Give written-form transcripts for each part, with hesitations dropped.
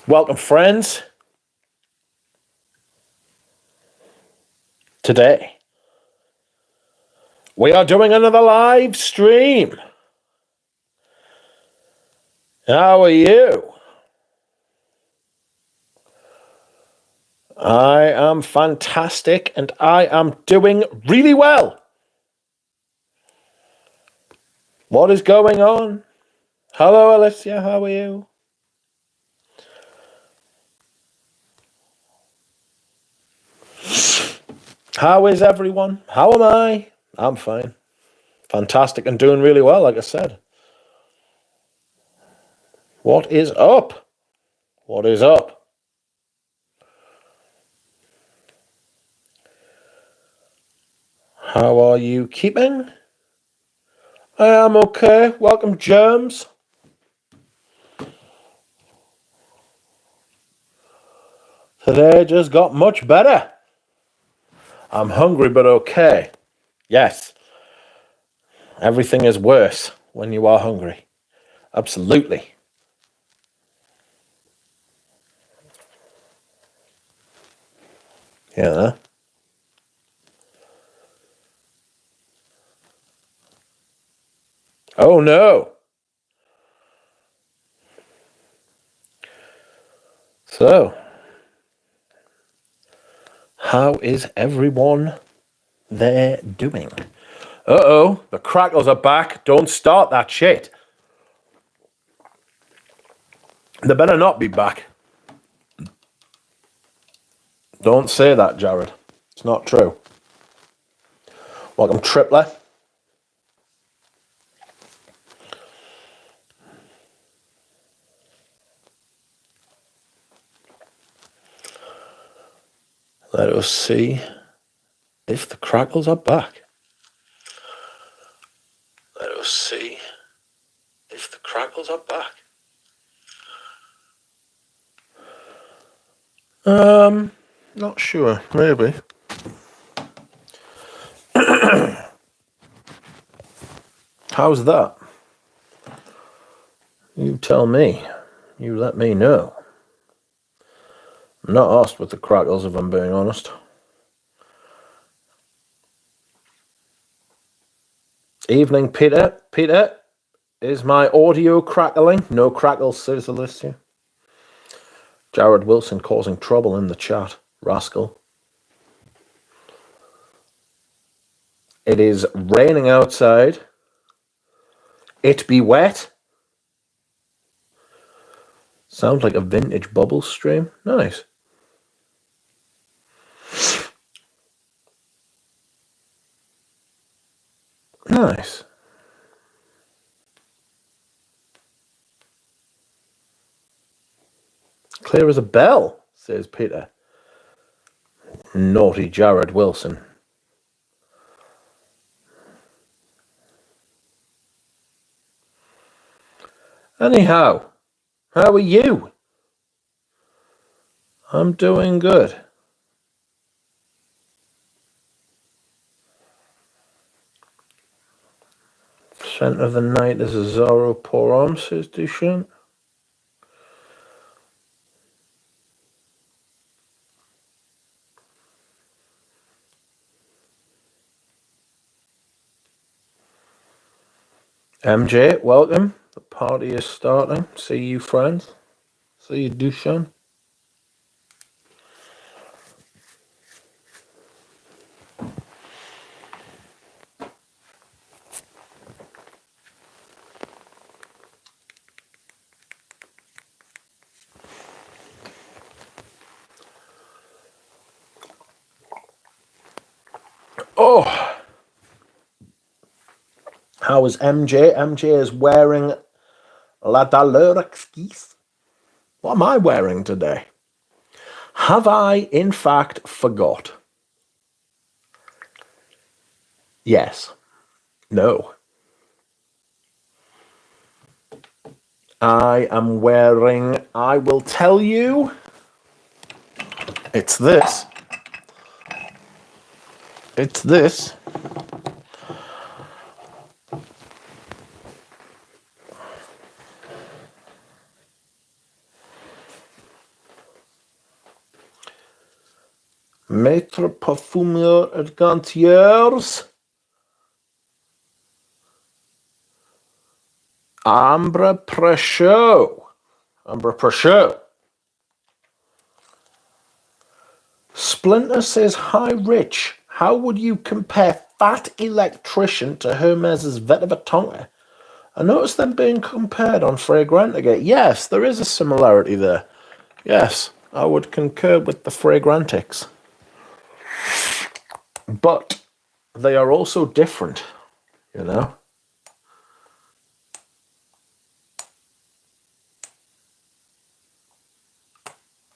Welcome, friends. Today, we are doing another live stream. How are you? I am fantastic and I am doing really well. What is going on? Hello, Alicia. How are you? How is everyone? How am I? I'm fine. Fantastic and doing really well, like I said. What is up? What is up? How are you keeping? I am okay. Welcome, Germs. Today just got much better. I'm hungry, but okay. Yes. Everything is worse when you are hungry. Absolutely. Yeah. Oh, no. So, how is everyone there doing? Uh-oh, the crackles are back. Don't start that shit. They better not be back. Don't say that, Jared. It's not true. Welcome, Tripler. Let us see if the crackles are back. Let us see if the crackles are back. Not sure. Maybe. How's that? You tell me. You let me know. I'm not asked with the crackles, if I'm being honest. Evening, Peter. Peter, is my audio crackling? No crackles, says Alicia. Jared Wilson causing trouble in the chat. Rascal. It is raining outside. It be wet. Sounds like a vintage bubble stream. Nice. Nice. Clear as a bell, says Peter. Naughty Jared Wilson. Anyhow, how are you? I'm doing good. Scent of the night is a Zorro Porom, says Duchamp. MJ, welcome. The party is starting. See you, friends. See you, Duchamp. Oh, how is MJ? MJ is wearing La Daleur Exquise. What am I wearing today? Have I, in fact, forgot? Yes. No. I am wearing, I will tell you, it's this. It's this. Mitra Parfumeur Argentiers. Ambre Prechot. Ambre Prechot. Splinter says, hi, Rich. How would you compare Fat Electrician to Hermes' Vetiver Tonka? I noticed them being compared on Fragrantica. Yes, there is a similarity there. Yes, I would concur with the Fragrantics. But they are also different, you know?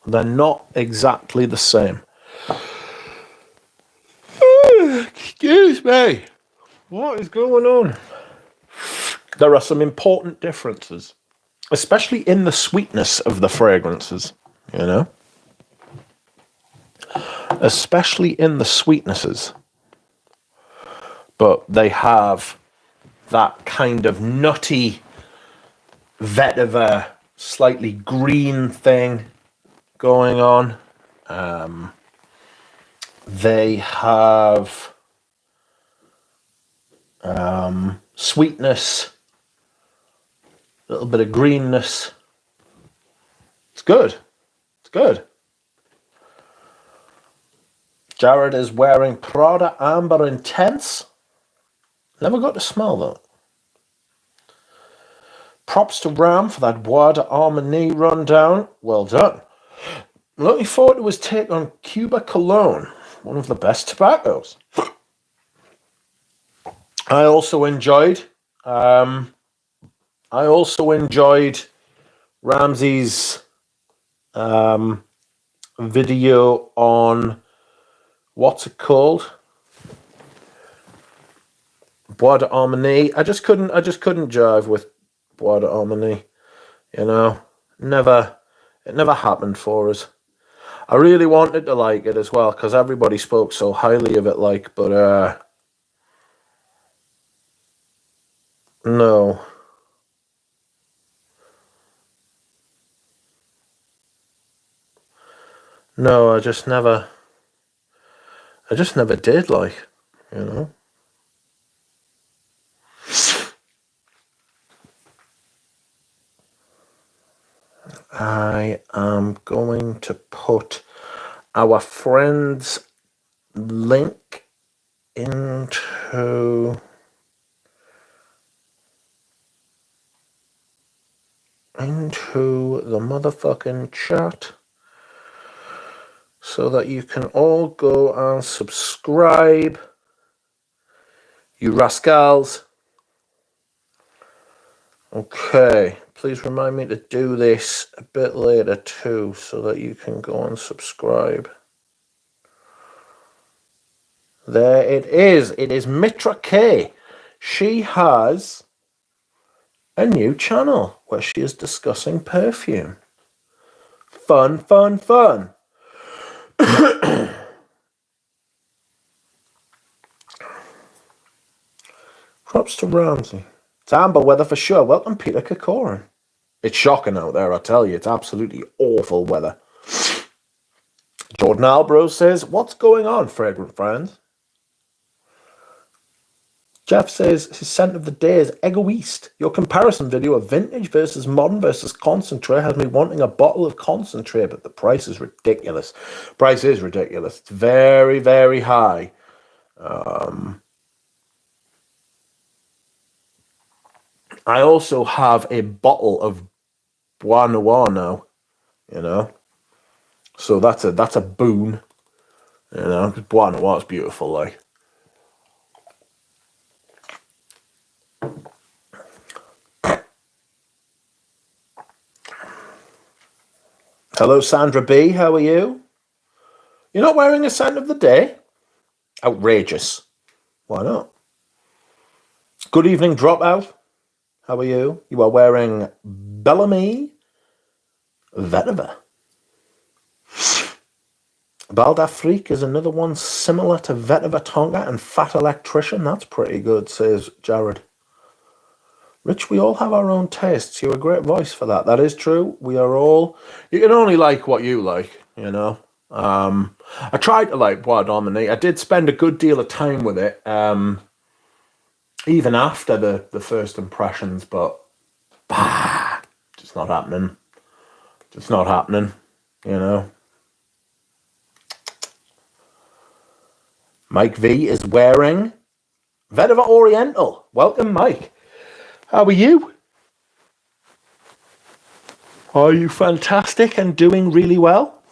They're not exactly the same. Excuse me. What is going on? There are some important differences, especially in the sweetness of the fragrances, you know? Especially in the sweetnesses. But they have that kind of nutty vetiver, slightly green thing going on. They have sweetness, a little bit of greenness. It's good. It's good. Jared is wearing Prada Amber Intense. Never got to smell that. Props to Ram for that Bois d'Harmonie rundown. Well done. Looking forward to his take on Cuba Cologne, one of the best tobaccos. I also enjoyed Ramsey's video on what's it called? Bois d'Harmonie. I just couldn't jive with Bois d'Harmonie. You know, it never happened for us. I really wanted to like it as well because everybody spoke so highly of it. But no. No, I just never did, like, you know. I am going to put our friend's link into the motherfucking chat so that you can all go and subscribe, you rascals. Okay, please remind me to do this a bit later too so that you can go and subscribe. There it is. It is Mitra K. She has a new channel where she is discussing perfume. Fun, fun, fun. Props to Ramsey. It's amber weather for sure. Welcome, Peter Kokorin. It's shocking out there, I tell you. It's absolutely awful weather. Jordan Albro says, what's going on, fragrant friends? Jeff says his scent of the day is Egoist. Your comparison video of vintage versus modern versus concentrate has me wanting a bottle of concentrate, but the price is ridiculous. Price is ridiculous. It's very, very high. I also have a bottle of Bois Noir now, you know. So that's a boon, you know. Bois Noir is beautiful, like. Hello, Sandra B. How are you? You're not wearing a scent of the day? Outrageous. Why not? Good evening, Dropout. How are you? You are wearing Bellamy Vetiver. Bal d'Afrique is another one similar to Vetiver Tonka and Fat Electrician. That's pretty good, says Jared. Rich, we all have our own tastes. You're a great voice for that. That is true. We are all... You can only like what you like, you know. I tried to like Bois Dominate. I did spend a good deal of time with it, even after the first impressions, but just not happening. Just not happening, you know. Mike V is wearing Vetiver Oriental. Welcome, Mike. How are you? Are you fantastic and doing really well?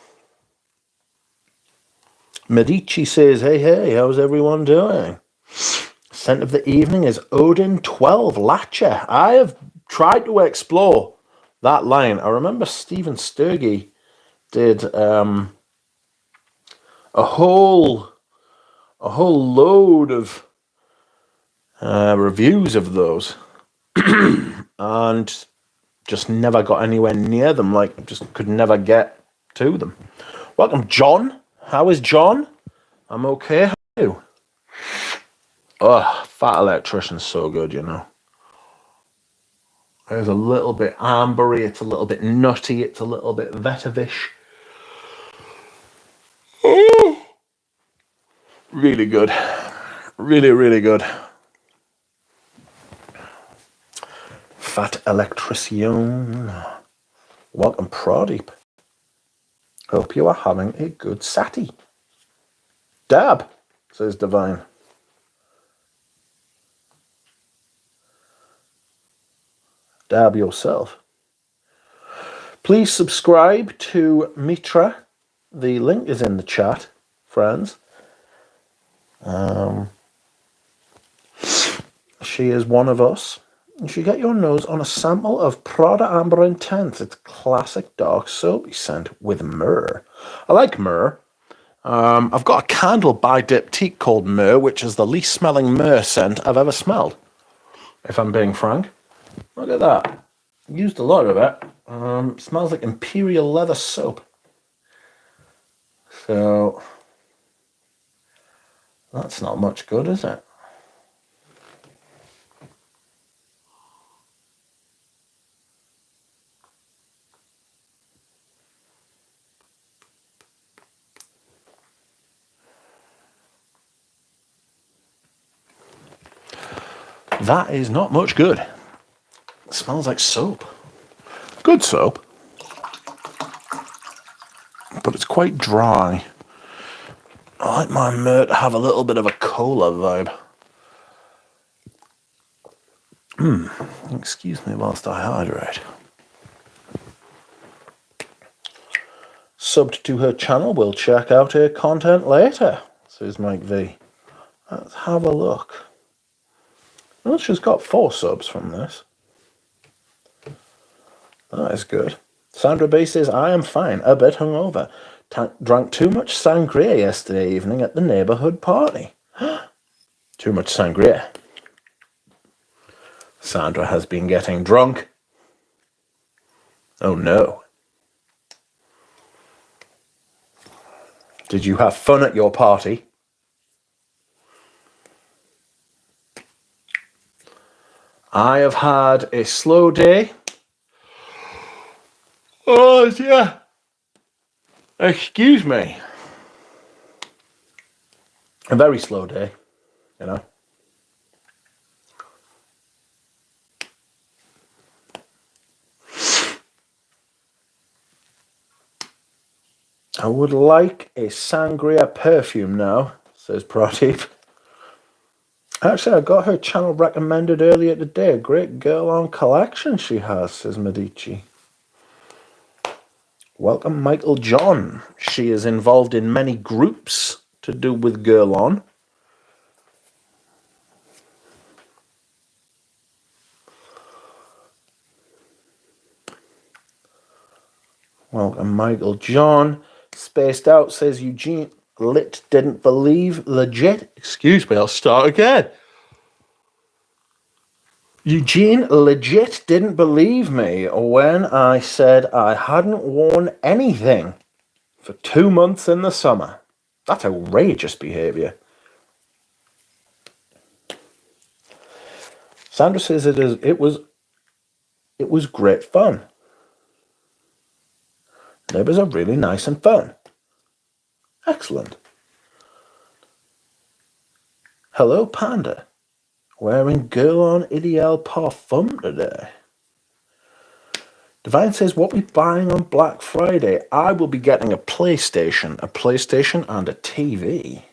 Medici says, hey, how's everyone doing? Scent of the evening is Odin 12 Latcher. I have tried to explore that line. I remember Stephen Sturgey did a whole load of reviews of those and just never got anywhere near them. Like, just could never get to them. Welcome, John. How is John? I'm okay. How are you? Fat Electrician's so good, you know. It's a little bit ambery, it's a little bit nutty, it's a little bit vetivish. Oh, really good. Really, really good. Fat Electrician. Welcome, Pradeep. Hope you are having a good Sati. Dab, says Divine. Dab yourself. Please subscribe to Mitra. The link is in the chat, friends. She is one of us. You should get your nose on a sample of Prada Amber Intense. It's classic dark soapy scent with myrrh. I like myrrh. I've got a candle by Diptyque called Myrrh, which is the least smelling myrrh scent I've ever smelled, if I'm being frank. Look at that. Used a lot of it. Smells like imperial leather soap. So, that's not much good, is it? That is not much good. It smells like soap. Good soap. But it's quite dry. I like my myrrh to have a little bit of a cola vibe. Excuse me whilst I hydrate. Subbed to her channel, we'll check out her content later, says Mike V. Let's have a look. Well, she's got 4 subs from this. That is good. Sandra B says, I am fine, a bit hungover. Drank too much sangria yesterday evening at the neighbourhood party. Too much sangria. Sandra has been getting drunk. Oh no. Did you have fun at your party? I have had a slow day. Oh, yeah. Excuse me. A very slow day, you know. I would like a sangria perfume now, says Pradeep. Actually, I got her channel recommended earlier today. A great girl on collection she has, says Medici. Welcome, Michael John. She is involved in many groups to do with Girl On. Welcome, Michael John. Spaced Out says Eugene Lit didn't believe legit. Excuse me, I'll start again. Eugene legit didn't believe me when I said I hadn't worn anything for 2 months in the summer. That's outrageous behaviour. Sandra says it was great fun. Neighbours are really nice and fun. Excellent. Hello, Panda. Wearing girl on Ideal Parfum today. Divine says, what we buying on Black Friday? I will be getting a PlayStation and a TV.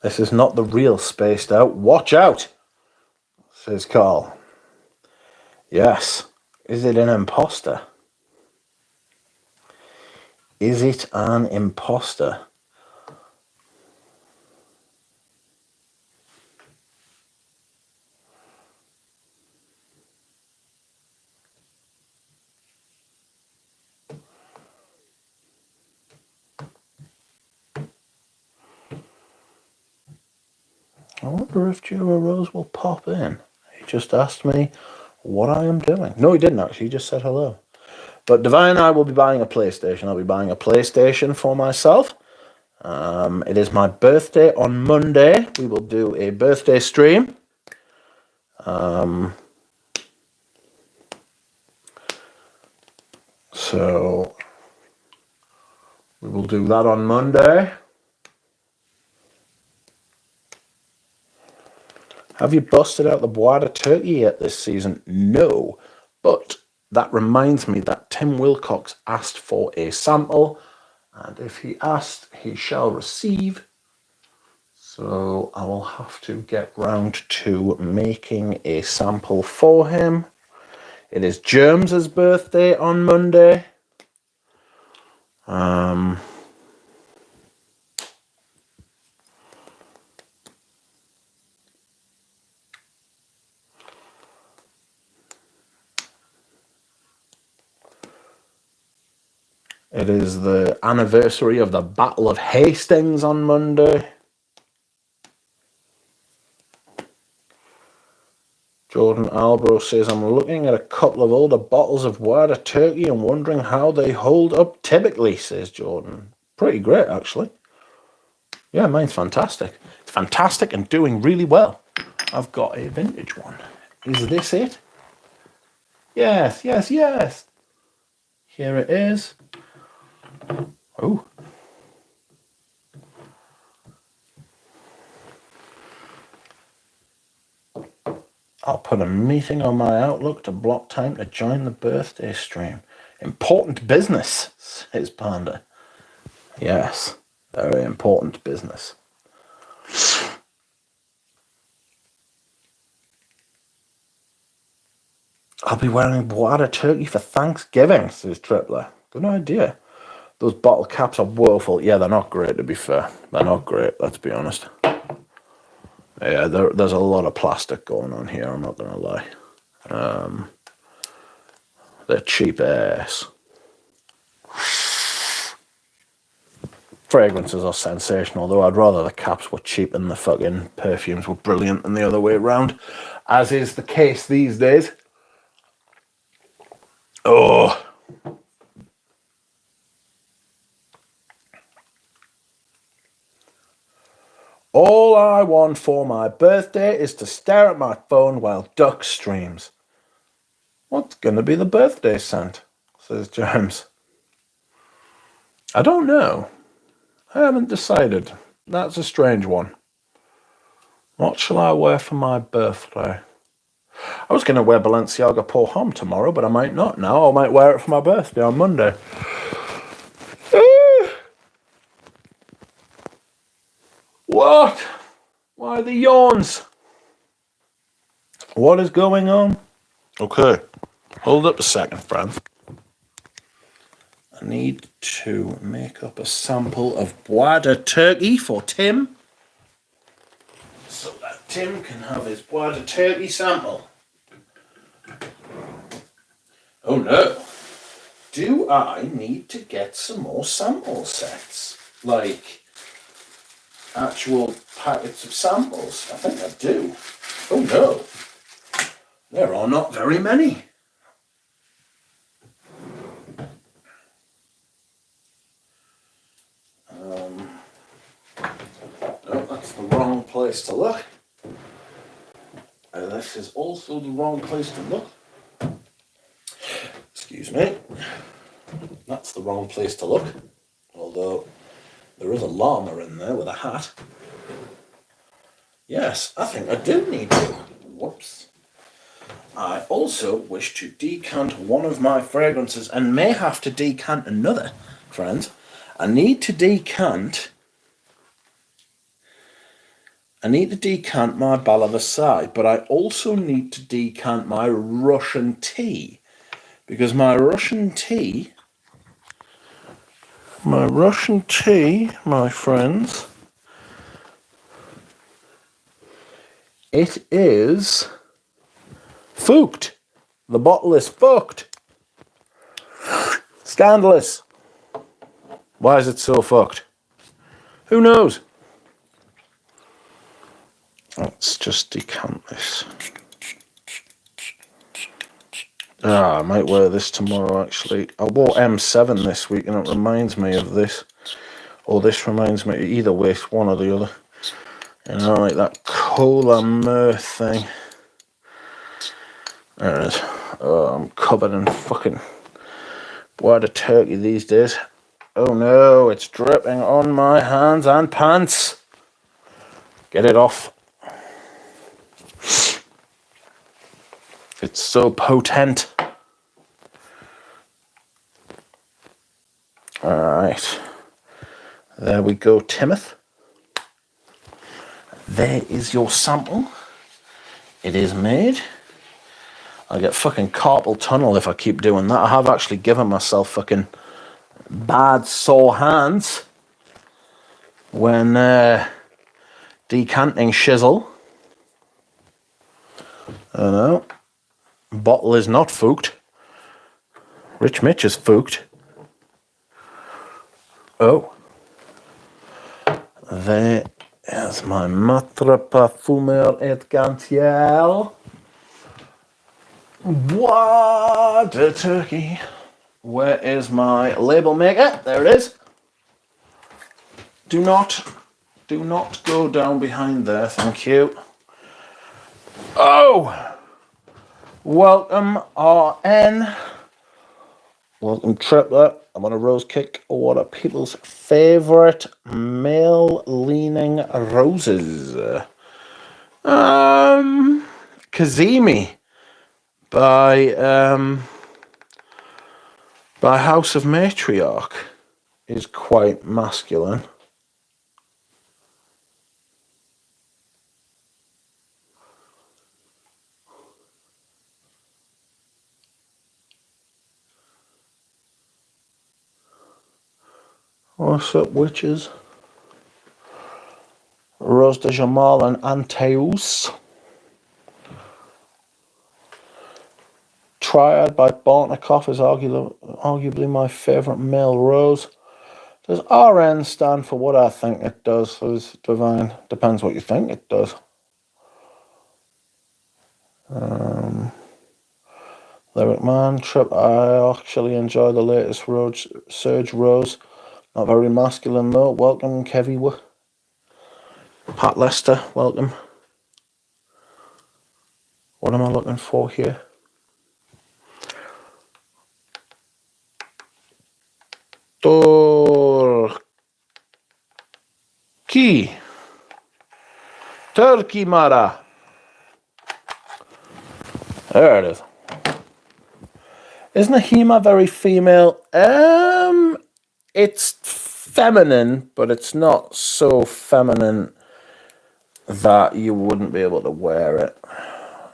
This is not the real Spaced Out. Watch out, says Carl. Yes. Is it an imposter? Is it an imposter? I wonder if Jura Rose will pop in. He just asked me what I am doing. No, he didn't actually. He just said hello. But Divine and I will be buying a PlayStation. I'll be buying a PlayStation for myself. It is my birthday on Monday. We will do a birthday stream. So we will do that on Monday. Have you busted out the Boada turkey yet this season? No, but that reminds me that Tim Wilcox asked for a sample, and if he asked, he shall receive. So I will have to get round to making a sample for him. It is Germs's birthday on Monday. It is the anniversary of the Battle of Hastings on Monday. Jordan Albro says, I'm looking at a couple of older bottles of Wada turkey and wondering how they hold up typically, says Jordan. Pretty great, actually. Yeah, mine's fantastic. It's fantastic and doing really well. I've got a vintage one. Is this it? Yes, yes, yes. Here it is. Oh. I'll put a meeting on my Outlook to block time to join the birthday stream. Important business, says Panda. Yes, very important business. I'll be wearing Boada turkey for Thanksgiving, says Tripler. Good idea. Those bottle caps are woeful. Yeah, they're not great, to be fair. They're not great, let's be honest. Yeah, there's a lot of plastic going on here, I'm not going to lie. They're cheap ass. Fragrances are sensational, though I'd rather the caps were cheap and the fucking perfumes were brilliant than the other way around, as is the case these days. Oh. All I want for my birthday is to stare at my phone while Duck streams. What's going to be the birthday scent? Says James. I don't know. I haven't decided. That's a strange one. What shall I wear for my birthday? I was going to wear Balenciaga Pour Homme tomorrow, but I might not now. I might wear it for my birthday on Monday. What? Why the yawns? What is going on? Okay, hold up a second, friend. I need to make up a sample of Boada turkey for Tim, so that Tim can have his Boada turkey sample. Oh no. Do I need to get some more sample sets? Like actual packets of samples? I think I do. Oh no. There are not very many. No, that's the wrong place to look. This is also the wrong place to look. Excuse Excuse me. That's the wrong place to look. Although there is a llama in there with a hat. Yes, I think I do need to. Whoops. I also wish to decant one of my fragrances and may have to decant another, friends. I need to decant my Balavasai, but I also need to decant my Russian tea. Because my Russian tea, my friends, it is fucked. The bottle is fucked. Scandalous. Why is it so fucked? Who knows? Let's just decant this. I might wear this tomorrow, actually. I wore M7 this week, and it reminds me of this. Or this reminds me, either way, one or the other. You know, like that cola mirth thing. There it is. Oh, I'm covered in fucking wide of turkey these days. Oh no, it's dripping on my hands and pants. Get it off. It's so potent. Alright. There we go, Timothy. There is your sample. It is made. I'll get fucking carpal tunnel if I keep doing that. I have actually given myself fucking bad sore hands when decanting shizzle. I know. Bottle is not fooked. Rich Mitch is fooked. Oh. There is my Mitra Parfumer et Gantiel. What a turkey. Where is my label maker? There it is. Do not go down behind there, thank you. Oh! Welcome, RN. Welcome, Tripler. I'm on a rose kick. What are people's favourite male-leaning roses? Kazemi by House of Matriarch is quite masculine. What's up, witches? Rose de Jamal and Anteus. Triad by Bartnikoff is arguably my favourite male rose. Does RN stand for what I think it does? Says Divine. Depends what you think it does. Lyric Man, Trip. I actually enjoy the latest Surge Rose. Not very masculine though. Welcome, Kevy. Pat Lester, welcome. What am I looking for here? Turkey Mara. There it is. Isn't Hema very female? It's feminine, but it's not so feminine that you wouldn't be able to wear it.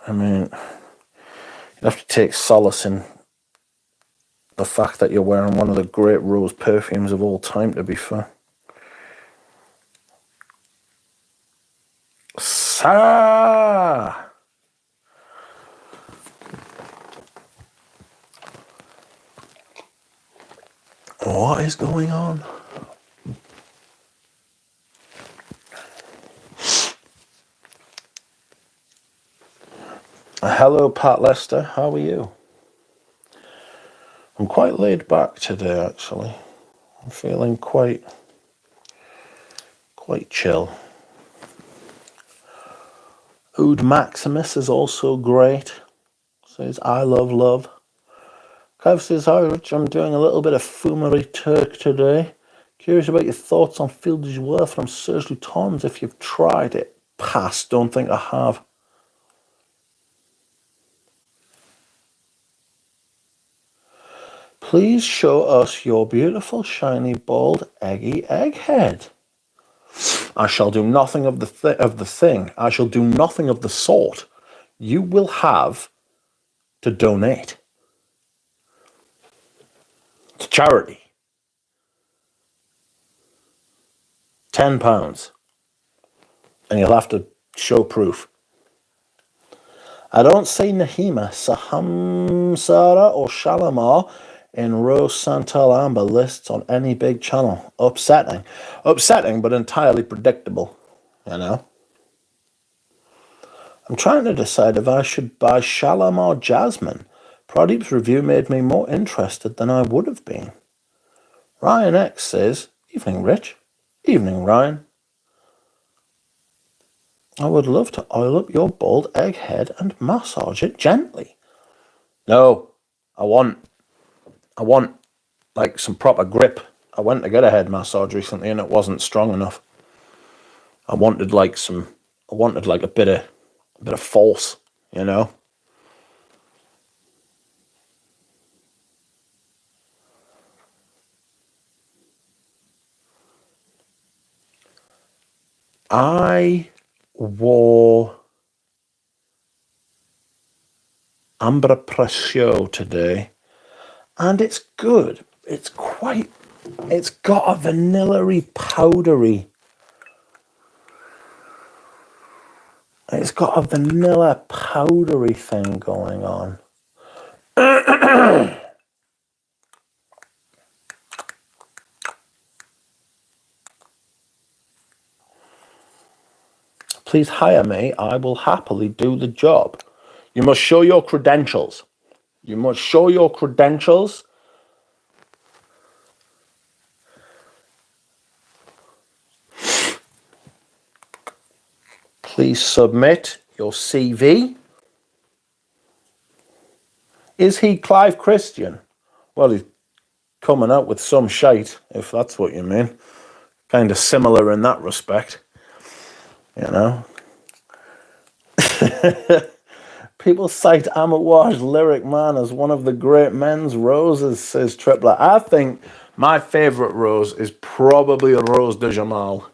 I mean, you'd have to take solace in the fact that you're wearing one of the great rose perfumes of all time, to be fair. What is going on? Hello, Pat Lester. How are you? I'm quite laid back today, actually. I'm feeling quite chill. Oud Maximus is also great. Says, I love love. Clive says, hi Rich, I'm doing a little bit of fumery Turk today. Curious about your thoughts on Field du Joie from Serge Luton's if you've tried it. Pass, don't think I have. Please show us your beautiful, shiny, bald, eggy egghead. I shall do nothing of the thing. I shall do nothing of the sort. You will have to donate to charity. £10. And you'll have to show proof. I don't see Nahima, Sahamsara or Shalimar in Rose Santal Amber lists on any big channel. Upsetting. Upsetting, but entirely predictable, you know. I'm trying to decide if I should buy Shalimar Jasmine. Pradeep's review made me more interested than I would have been. Ryan X says, evening, Rich. Evening, Ryan. I would love to oil up your bald egghead and massage it gently. No, I want like some proper grip. I went to get a head massage recently and it wasn't strong enough. I wanted like a bit of force, you know. I wore Ambra Precio today, and it's good. It's got a vanilla-y, powdery. It's got a vanilla powdery thing going on. Please hire me. I will happily do the job. You must show your credentials. You must show your credentials. Please submit your CV. Is he Clive Christian? Well, he's coming out with some shite, if that's what you mean. Kind of similar in that respect, you know. People cite Amouage Lyric Man as one of the great men's roses, says Tripler. I think my favourite rose is probably Rose de Jamal.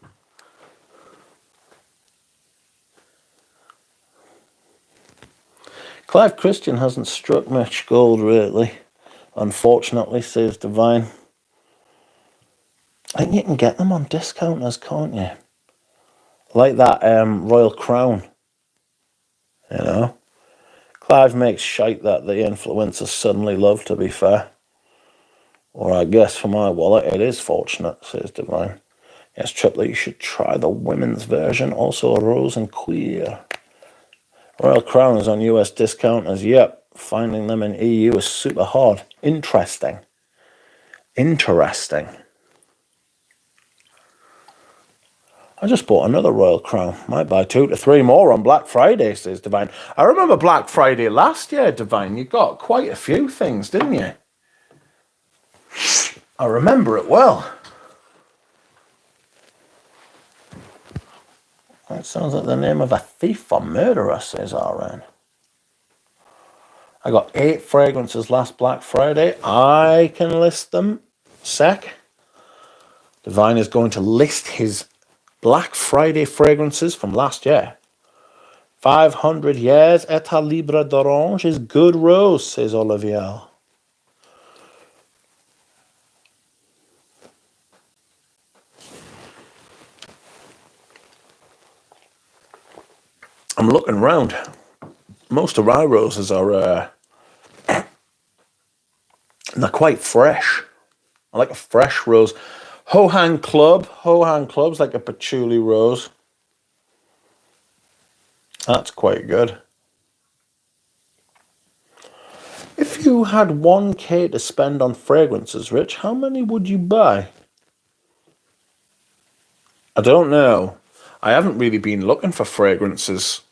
Clive Christian hasn't struck much gold lately, unfortunately, says Divine. I think you can get them on discounters, can't you? Like that Royal Crown, you know. Clive makes shite that the influencers suddenly love, to be fair. Or I guess for my wallet, it is fortunate, says Divine. Yes, Tripler, you should try the women's version, also a rose and queer. Royal Crown is on US discounters. Yep, finding them in EU is super hard. Interesting. I just bought another Royal Crown. Might buy 2 to 3 more on Black Friday, says Divine. I remember Black Friday last year, Divine. You got quite a few things, didn't you? I remember it well. That sounds like the name of a thief or murderer, says RN. I got 8 fragrances last Black Friday. I can list them. Sec. Divine is going to list his Black Friday fragrances from last year. 500 years Etat Libre d'Orange is good rose, says Olivier. I'm looking round. Most of our roses are they're quite fresh. I like a fresh rose. Hohan Club's like a patchouli rose. That's quite good. If you had 1k to spend on fragrances, Rich, how many would you buy? I don't know. I haven't really been looking for fragrances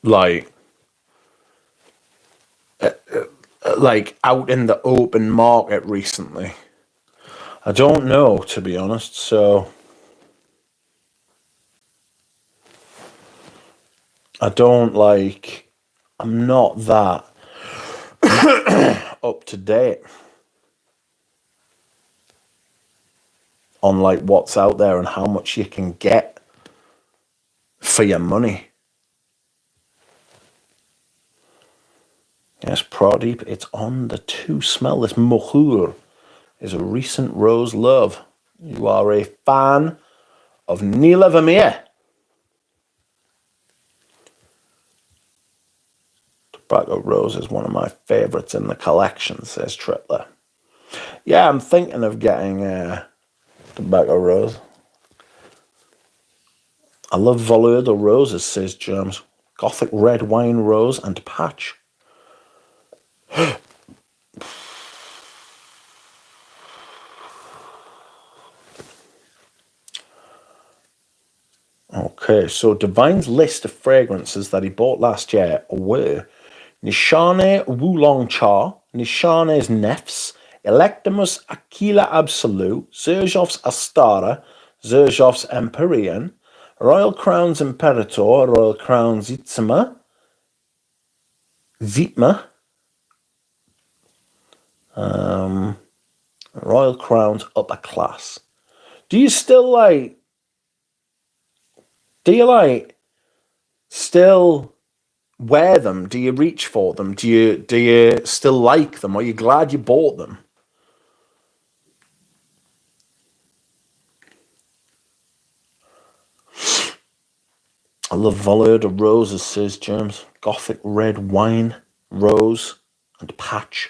like like out in the open market recently? I don't know, to be honest. So I'm not that up to date on like what's out there and how much you can get for your money. Yes, Pradeep, it's on the to smell. This Mohur is a recent rose love. You are a fan of Neela Vermeer. Tobacco Rose is one of my favourites in the collection, says Tripler. Yeah, I'm thinking of getting Tobacco Rose. I love Voleur de Roses, says Germs. Gothic red wine rose and patch. Okay, so Divine's list of fragrances that he bought last year were Nishane Wulong Cha, Nishane's Nefs, Electimus Aquila Absolute, Xerjov's Astara, Xerjov's Empyrean, Royal Crown's Imperator, Royal Crown's Zitzma, Royal Crown's Upper Class. Do you still still wear them? Do you reach for them? Do you still like them? Are you glad you bought them? I love Voleur de Roses, says James. Gothic red wine, rose, and patch.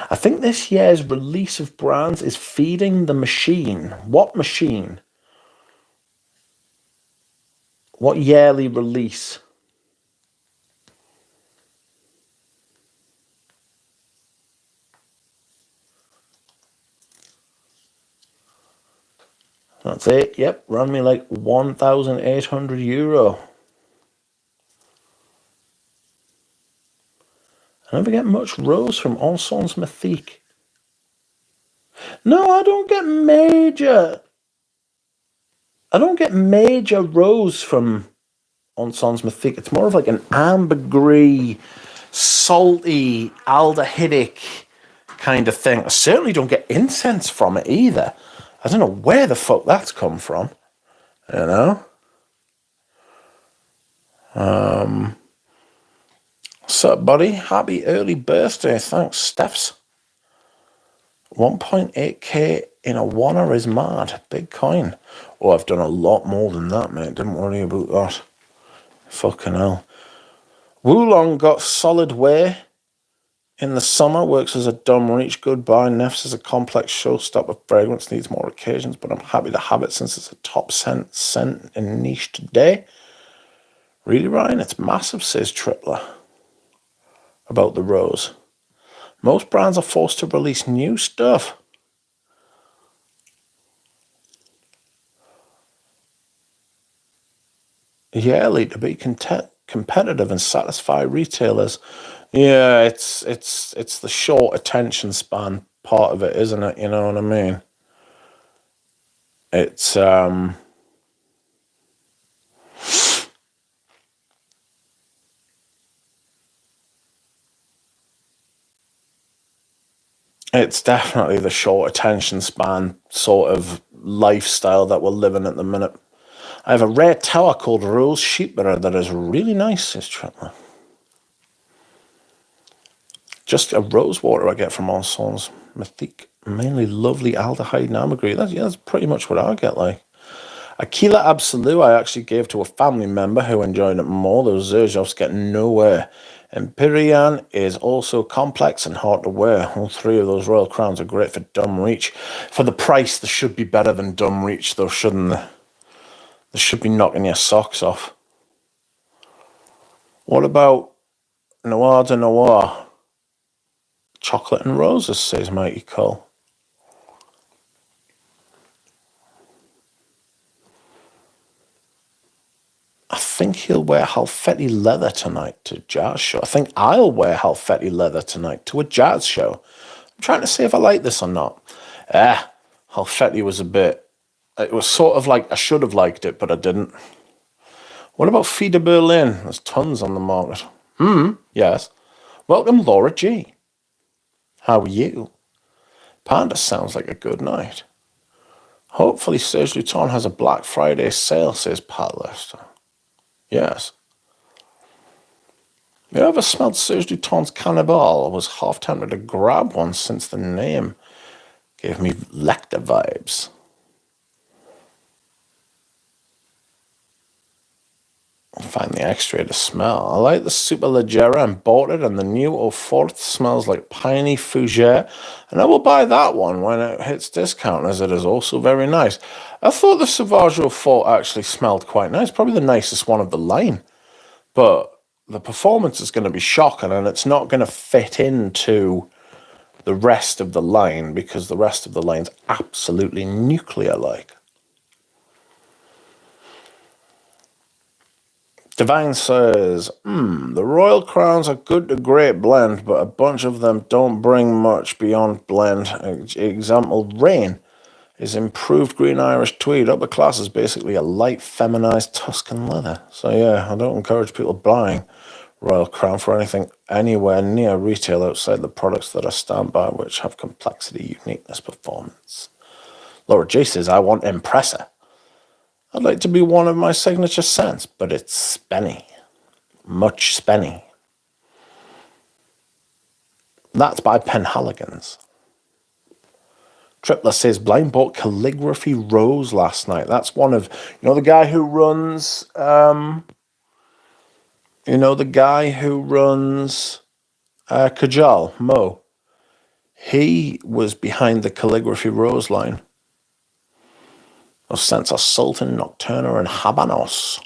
I think this year's release of brands is feeding the machine. What machine? What yearly release? That's it. Yep, ran me like €1,800. I never get much rose from Ensons Mythique. No, I don't get major rose from Ensons Mythique. It's more of like an ambergris, salty, aldehydic kind of thing. I certainly don't get incense from it either. I don't know where the fuck that's come from. You know? What's up, buddy? Happy early birthday. Thanks, Stephs. 1.8k in a wanna is mad. Big coin. Oh, I've done a lot more than that, mate. Don't worry about that. Fucking hell. Wulong got solid way in the summer. Works as a dumb reach. Goodbye. Nefs is a complex showstopper fragrance. Needs more occasions, but I'm happy to have it since it's a top scent in niche today. Really, Ryan? It's massive, says Tripler. About the rose. Most brands are forced to release new stuff. Yearly to be competitive and satisfy retailers. Yeah, it's the short attention span part of it, isn't it? You know what I mean? It's definitely the short attention span sort of lifestyle that we're living at the minute. I have a rare tower called Rose Sheepbearer that is really nice, says Tripler. Just a rose water I get from Ensons Mythique. Mainly lovely aldehyde and ambergris. That's pretty much what I get like. Aquila Absolute I actually gave to a family member who enjoyed it more. Those Xerjovs get nowhere. Empyrean is also complex and hard to wear. All three of those Royal Crowns are great for dumb reach. For the price, they should be better than dumb reach, though, shouldn't they? They should be knocking your socks off. What about Noir de Noir? Chocolate and roses, says Mighty Cole. think he'll wear Halfetti leather tonight to a jazz show. I think I'll wear Halfetti leather tonight to a jazz show. I'm trying to see if I like this or not. Halfetti was a bit... It was sort of like I should have liked it, but I didn't. What about Fida Berlin? There's tons on the market. Yes. Welcome, Laura G. How are you? Panda sounds like a good night. Hopefully Serge Luton has a Black Friday sale, says Pat Lester. Yes. You ever smelled Serge Luton's Cannibal? I was half tempted to grab one since the name gave me Lecter vibes. Find the X-ray to smell. I like the Super Leggera imported, and the new Eau Forte smells like piney fougere, and I will buy that one when it hits discount, as it is also very nice. I thought the Sauvage Eau Forte actually smelled quite nice, probably the nicest one of the line, but the performance is going to be shocking, and it's not going to fit into the rest of the line, because the rest of the line's absolutely nuclear-like. Divine says, the Royal Crowns are good to great blend, but a bunch of them don't bring much beyond blend. Example, Rain is improved green Irish tweed. Upper class is basically a light feminized Tuscan leather. So yeah, I don't encourage people buying Royal Crown for anything anywhere near retail outside the products that I stand by, which have complexity, uniqueness, performance. Laura J says, I want Impressa. I'd like to be one of my signature scents, but it's spenny. Much spenny. That's by Penhaligons. Tripler says, blind bought Calligraphy Rose last night. That's one of, the guy who runs, Kajal, Mo. He was behind the Calligraphy Rose line. Those scents are Sultan, Nocturna, and Habanos.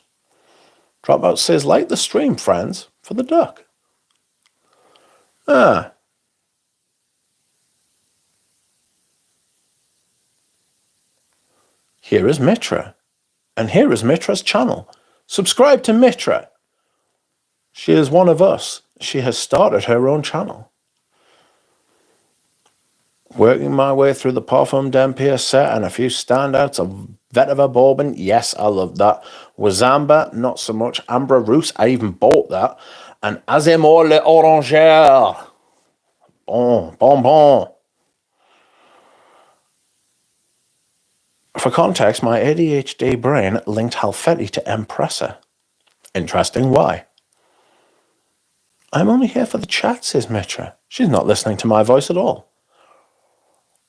Dropout says, like the stream, friends, for the duck. Here is Mitra. And here is Mitra's channel. Subscribe to Mitra. She is one of us. She has started her own channel. Working my way through the Parfum d'Empire set and a few standouts of Vetiver Bourbon. Yes, I love that. Wazamba, not so much. Ambra Rousse, I even bought that. And Azemor le Orangère. Bon. For context, my ADHD brain linked Halfetti to Impressa. Interesting, why? I'm only here for the chat, says Mitra. She's not listening to my voice at all.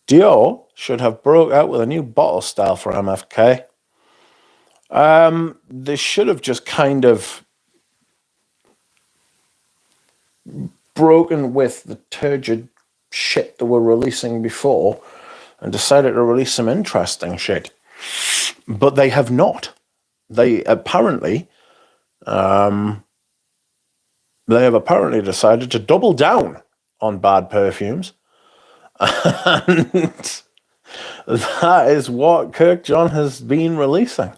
Dior should have broke out with a new bottle style for MFK. They should have just kind of broken with the turgid shit they were releasing before and decided to release some interesting shit. But they have not. They have apparently decided to double down on bad perfumes. And that is what Kirkjohn has been releasing.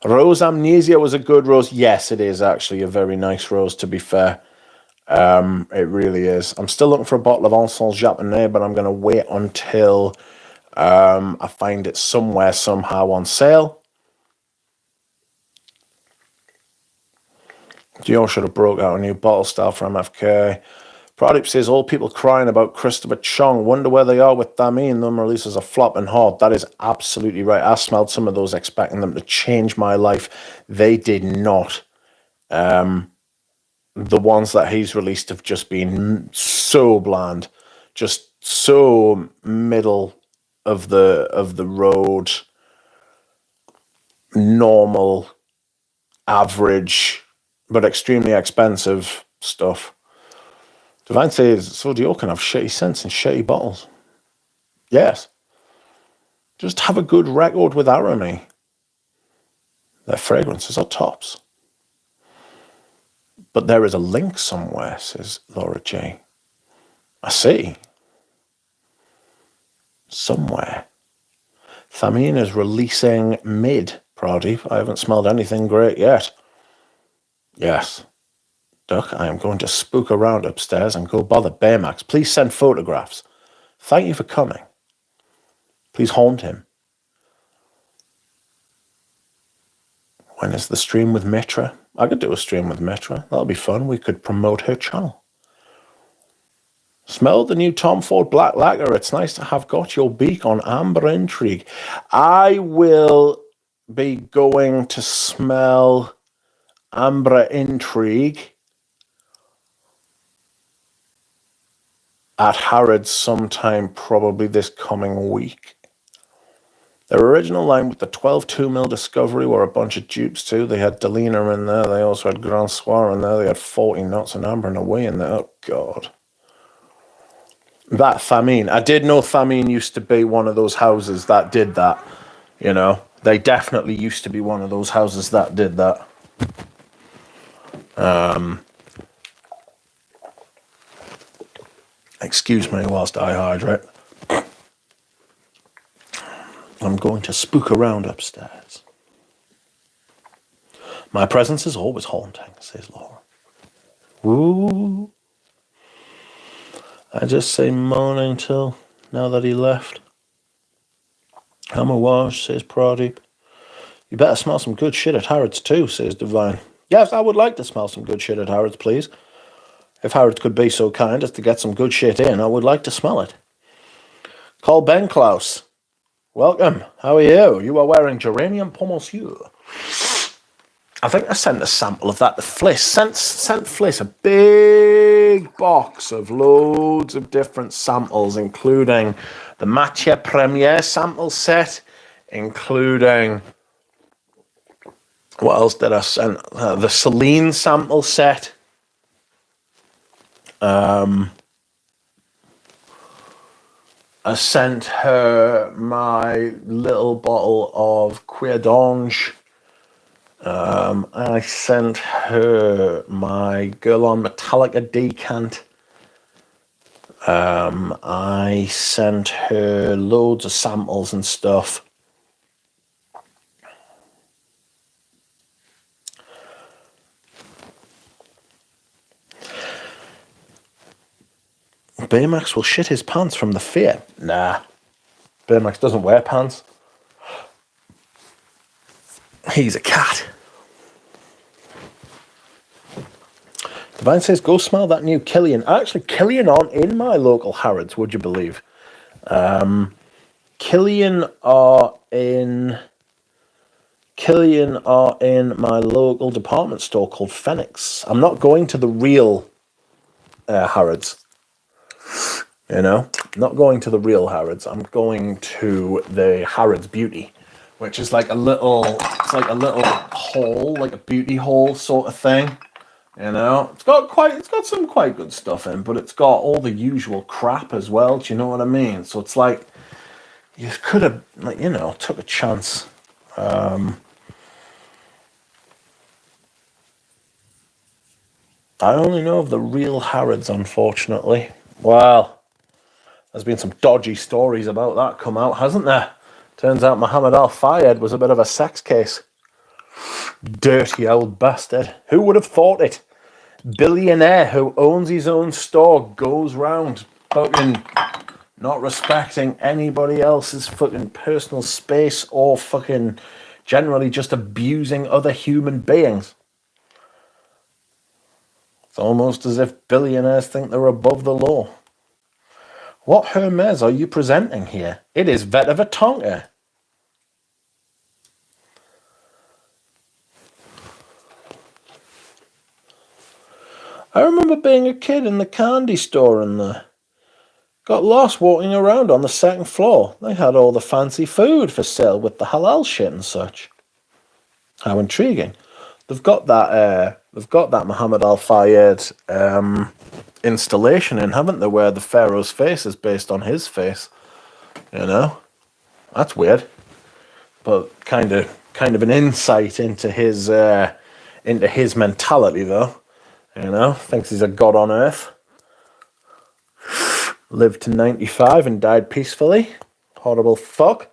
Rose Amnesia was a good rose. Yes, it is actually a very nice rose, to be fair. It really is. I'm still looking for a bottle of Encens Japonais, but I'm going to wait until I find it somewhere, somehow on sale. Dior should have broke out a new bottle style for MFK. Pradip says, all people crying about Christopher Chong. Wonder where they are with Damien. Them releases a flop and hard. That is absolutely right. I smelled some of those expecting them to change my life. They did not. The ones that he's released have just been so bland. Just so middle of the road. Normal, average, but extremely expensive stuff. Divine says, so Dior can have shitty scents and shitty bottles. Yes. Just have a good record with Arami. Their fragrances are tops. But there is a link somewhere, says Laura J. I see. Somewhere. Thameen is releasing mid, Pradeep. I haven't smelled anything great yet. Yes. Duck, I am going to spook around upstairs and go bother Baymax. Please send photographs. Thank you for coming. Please haunt him. When is the stream with Mitra? I could do a stream with Mitra. That'll be fun. We could promote her channel. Smell the new Tom Ford Black Lager. It's nice to have got your beak on Amber Intrigue. I will be going to smell Amber Intrigue at Harrods sometime probably this coming week. Their original line with the 12 2mm Discovery were a bunch of dupes too. They had Delina in there. They also had Grand Soir in there. They had 40 Knots and Amber and Away in there. Oh, God. That Famine. I did know Famine used to be one of those houses that did that. You know, they definitely used to be one of those houses that did that. Excuse me whilst I hydrate. I'm going to spook around upstairs. My presence is always haunting, says Laura. Ooh. I just say morning till now that he left. I'm a wash, says Pradeep. You better smell some good shit at Harrods too, says Divine. Yes, I would like to smell some good shit at Harrods, please. If Harrods could be so kind as to get some good shit in, I would like to smell it. Call Ben Klaus. Welcome. How are you? You are wearing geranium pour monsieur. I think I sent a sample of that to Fliss. Sent Fliss a big box of loads of different samples, including the Matcha Premier sample set, including... What else did I send? The Celine sample set. I sent her my little bottle of Cuir d'Ange. I sent her my Girl on Metallica decant. I sent her loads of samples and stuff. Baymax will shit his pants from the fear. Nah. Baymax doesn't wear pants. He's a cat. Divine says, go smell that new Killian. Actually, Killian aren't in my local Harrods, would you believe? Killian are in my local department store called Phoenix. I'm not going to the real Harrods. You know, not going to the real Harrods. I'm going to the Harrods Beauty, which is like a little hall, like a beauty hall sort of thing. You know, it's got some quite good stuff in, but it's got all the usual crap as well. Do you know what I mean? So it's like you could have, like, you know, took a chance. I only know of the real Harrods, unfortunately. Well, there's been some dodgy stories about that come out, hasn't there? Turns out Mohammed Al-Fayed was a bit of a sex case. Dirty old bastard. Who would have thought it? Billionaire who owns his own store goes round fucking not respecting anybody else's fucking personal space or fucking generally just abusing other human beings. It's almost as if billionaires think they're above the law. What Hermes are you presenting here? It is Veta Tonka. I remember being a kid in the candy store and got lost walking around on the second floor. They had all the fancy food for sale with the halal shit and such. How intriguing. They've got that Muhammad Al-Fayed installation in, haven't they, where the Pharaoh's face is based on his face. You know? That's weird. But kind of an insight into his mentality, though. You know, thinks he's a god on earth. Lived to 95 and died peacefully. Horrible fuck.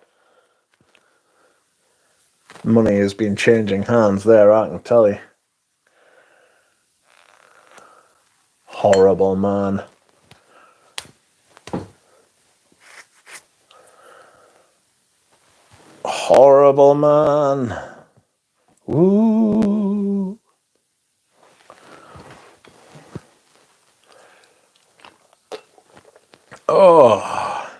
Money has been changing hands there, I can tell you. Horrible, man. Horrible, man. Ooh. Oh.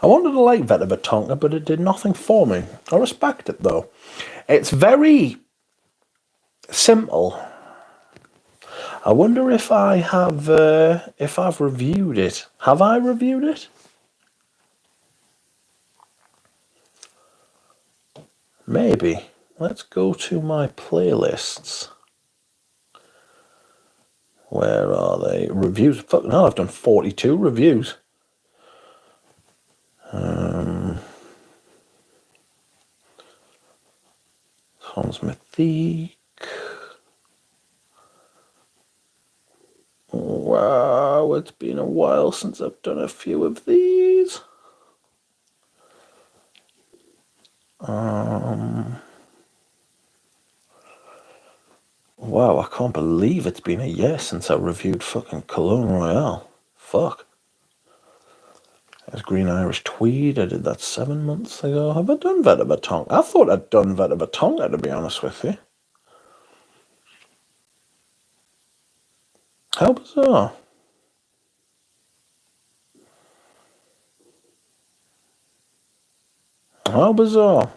I wanted to like Vetiver Tonka, but it did nothing for me. I respect it, though. It's very simple. I wonder if I have, if I've reviewed it. Have I reviewed it? Maybe. Let's go to my playlists. Where are they? Reviews. Fuck no, I've done 42 reviews. This one's Mythique. Wow, it's been a while since I've done a few of these. Wow, I can't believe it's been a year since I reviewed fucking Cologne Royale. Fuck. There's Green Irish Tweed. I did that 7 months ago. Have I done Vetiver Tonka? I thought I'd done Vetiver Tonka, to be honest with you. How bizarre. How bizarre.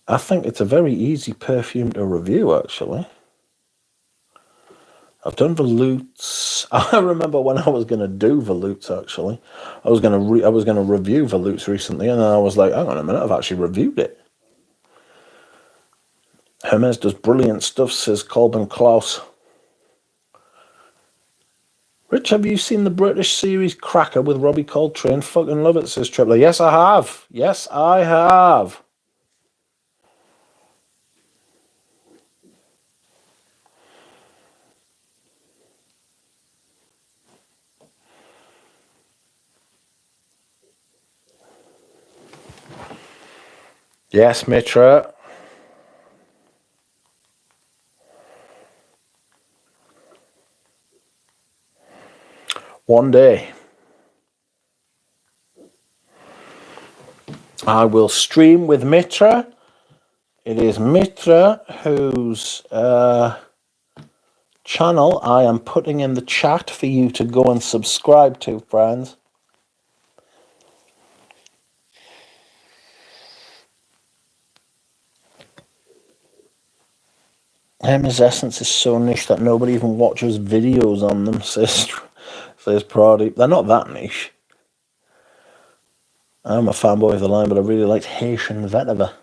I think it's a very easy perfume to review, actually. I've done Volutes. I remember when I was going to do Volutes, actually. I was going to review Volutes recently, and then I was like, hang on a minute, I've actually reviewed it. Hermes does brilliant stuff, says Colben Klaus. Rich, have you seen the British series Cracker with Robbie Coltrane? Fucking love it, says Tripler. Yes, I have. Yes, I have. Yes, Mitra. One day, I will stream with Mitra. It is Mitra whose channel I am putting in the chat for you to go and subscribe to, friends. Hermes Essence is so niche that nobody even watches videos on them, says Pradeep. They're not that niche. I'm a fanboy of the line, but I really liked Haitian Vetiver,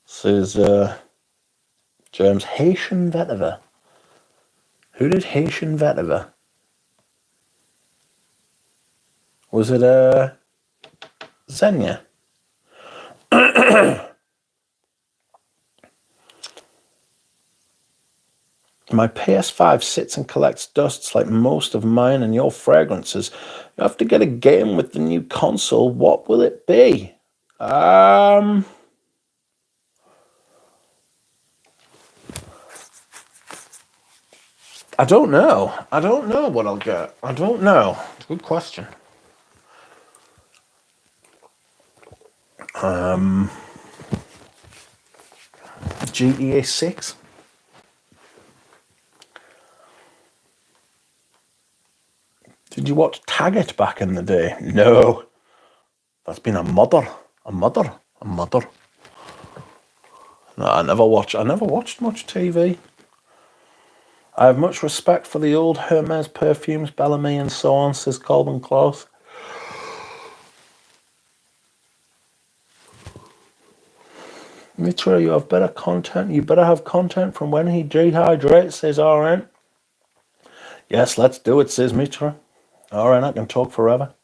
says James. Haitian Vetiver. Who did Haitian Vetiver? Was it Xenia? My PS5 sits and collects dusts like most of mine and your fragrances. You have to get a game with the new console. What will it be? I don't know. I don't know what I'll get. I don't know. Good question. GTA 6. Did you watch Taggart back in the day? No. That's been a mother. No, I never watched much TV. I have much respect for the old Hermes perfumes, Bellamy and so on, says Colben Klaus. Mitra, you have better content. You better have content from when he dehydrates, says RN. Yes, let's do it, says Mitra. RN, I can talk forever.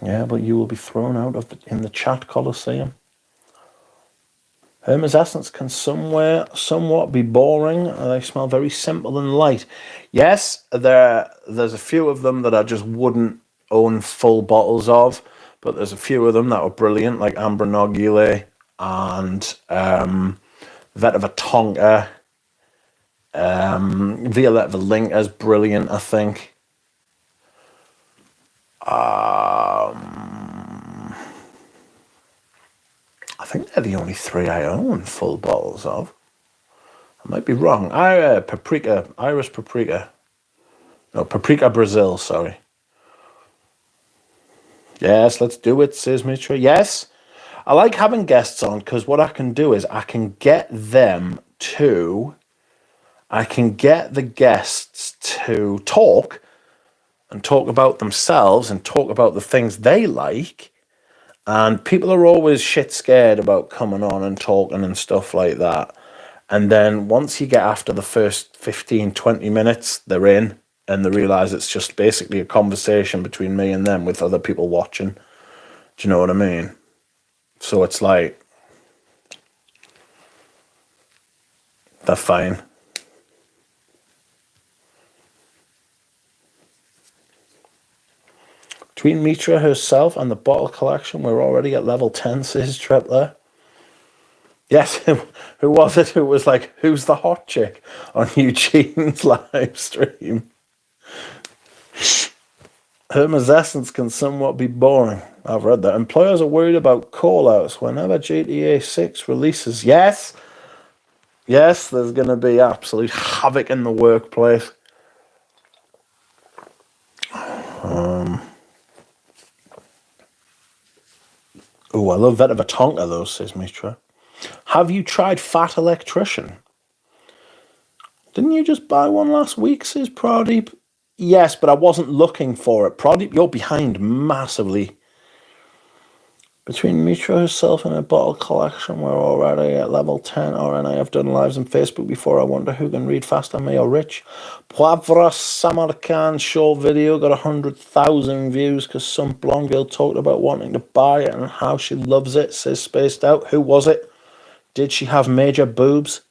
Yeah, but you will be thrown out of in the chat coliseum. Hermes Essence can somewhat be boring. They smell very simple and light. Yes, there's a few of them that I just wouldn't own full bottles of, but there's a few of them that are brilliant, like Amber Narguilé and Veta Tonka. Violetta Valinka's brilliant, I think. I think they're the only three I own full bottles of. I might be wrong. Paprika, Irish Paprika. No, Paprika Brazil, sorry. Yes, let's do it, says Mitra. Yes. I like having guests on because what I can do is I can get the guests to talk and talk about themselves and talk about the things they like. And people are always shit scared about coming on and talking and stuff like that. And then once you get after the first 15, 20 minutes, they're in and they realize it's just basically a conversation between me and them with other people watching. Do you know what I mean? So it's like, they're fine. Between Mitra herself and the bottle collection, we're already at level 10, says Tripler. Yes, who was it who was like, who's the hot chick on Eugene's live stream? Hermescence can somewhat be boring. I've read that. Employers are worried about call-outs whenever GTA 6 releases. Yes, there's going to be absolute havoc in the workplace. Oh, I love Veta Tonka though, says Mitra. Have you tried Fat Electrician? Didn't you just buy one last week, says Pradeep? Yes, but I wasn't looking for it. Pradeep, you're behind massively. Between Mitra herself and her bottle collection, we're already at level 10. And I have done lives on Facebook before. I wonder who can read faster, me or Rich. Poivre Samarkand short video got 100,000 views because some blonde girl talked about wanting to buy it and how she loves it, says Spaced Out. Who was it? Did she have major boobs?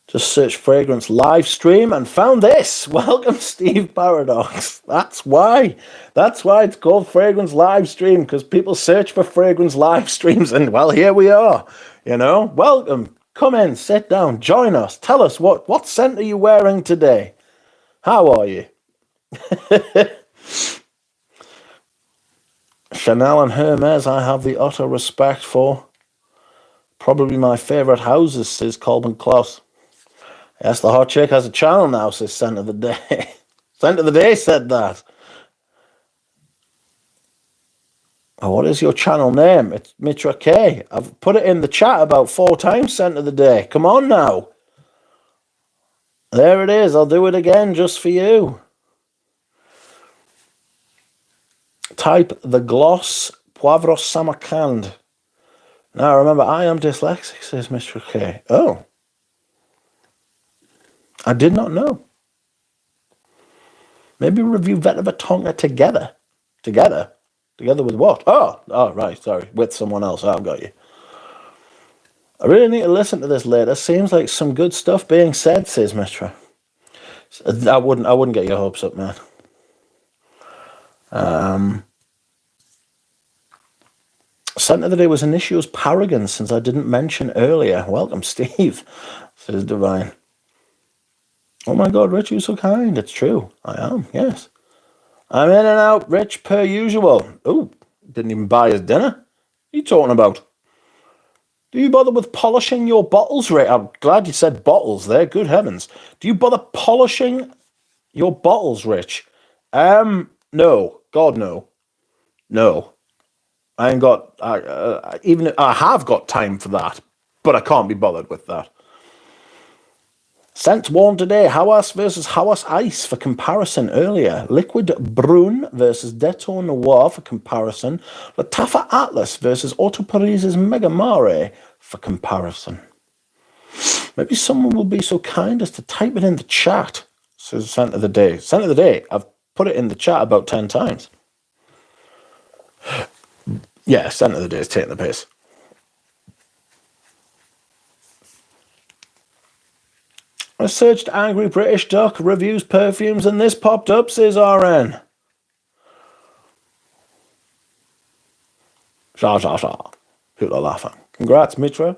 Just search fragrance live stream and found this. Welcome, Steve Paradox. That's why it's called fragrance live stream, because people search for fragrance live streams, and well, here we are. You know, welcome. Come in, sit down, join us. Tell us what scent are you wearing today? How are you? Chanel and Hermes, I have the utter respect for. Probably my favorite houses, says Colin Klaus. Yes, the hot chick has a channel now, says Scent of the Day. Scent of the Day said that. Oh, what is your channel name? It's Mitra K. I've put it in the chat about 4 times, Scent of the Day. Come on now. There it is. I'll do it again just for you. Type the gloss Poivre Samarkand. Now, remember, I am dyslexic, says Mr. K. Oh. I did not know. Maybe review Veta Tonka together. Together with what? Oh, right, sorry. With someone else. Oh, I've got you. I really need to listen to this later. Seems like some good stuff being said, says Mitra. I wouldn't get your hopes up, man. Scent of the Day was Initio's Paragon, since I didn't mention earlier. Welcome, Steve, says Divine. Oh my God, Rich, you're so kind. It's true. I am, yes. I'm in and out, Rich, per usual. Oh, didn't even buy his dinner. What are you talking about? Do you bother with polishing your bottles, Rich? I'm glad you said bottles there. Good heavens. Do you bother polishing your bottles, Rich? No. God, no. No. I ain't got... even I have got time for that, but I can't be bothered with that. Scent warned today, Hawas versus Hawas Ice for comparison earlier. Liquid Brune versus Detor Noir for comparison. Latafa Atlas versus Otto Paris's Mega Mare for comparison. Maybe someone will be so kind as to type it in the chat, says Scent of the Day. Scent of the Day, I've put it in the chat about 10 times. Yeah, Scent of the Day is taking the piss. I searched Angry British Duck, reviews perfumes, and this popped up, says RN. Sha. People are laughing. Congrats, Mitra,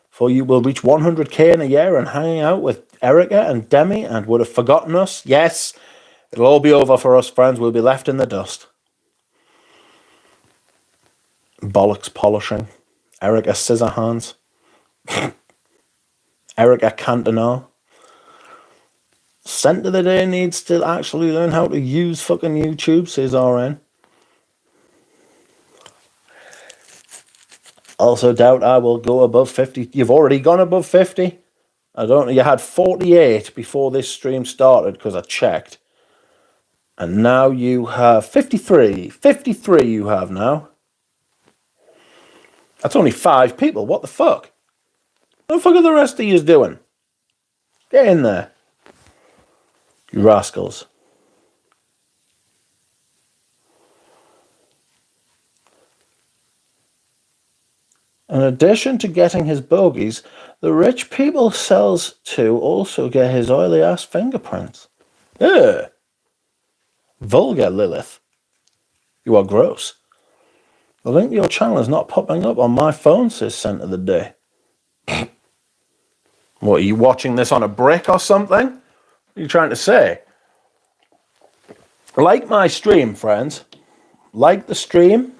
for you will reach 100k in a year and hanging out with Erica and Demi and would have forgotten us. Yes, it'll all be over for us, friends. We'll be left in the dust. Bollocks polishing. Erica scissor hands. Erica Cantona. Scent of the day needs to actually learn how to use fucking YouTube, says RN. Also doubt I will go above 50. You've already gone above 50? I don't know. You had 48 before this stream started because I checked. And now you have 53. 53 you have now. That's only 5 people. What the fuck? What the fuck are the rest of you doing? Get in there. You rascals. In addition to getting his bogies, the rich people sells to also get his oily ass fingerprints. Ugh. Vulgar, Lilith. You are gross. The link to your channel is not popping up on my phone, says Scent of the Day. What, are you watching this on a brick or something? What are you trying to say? Like my stream, friends. Like the stream.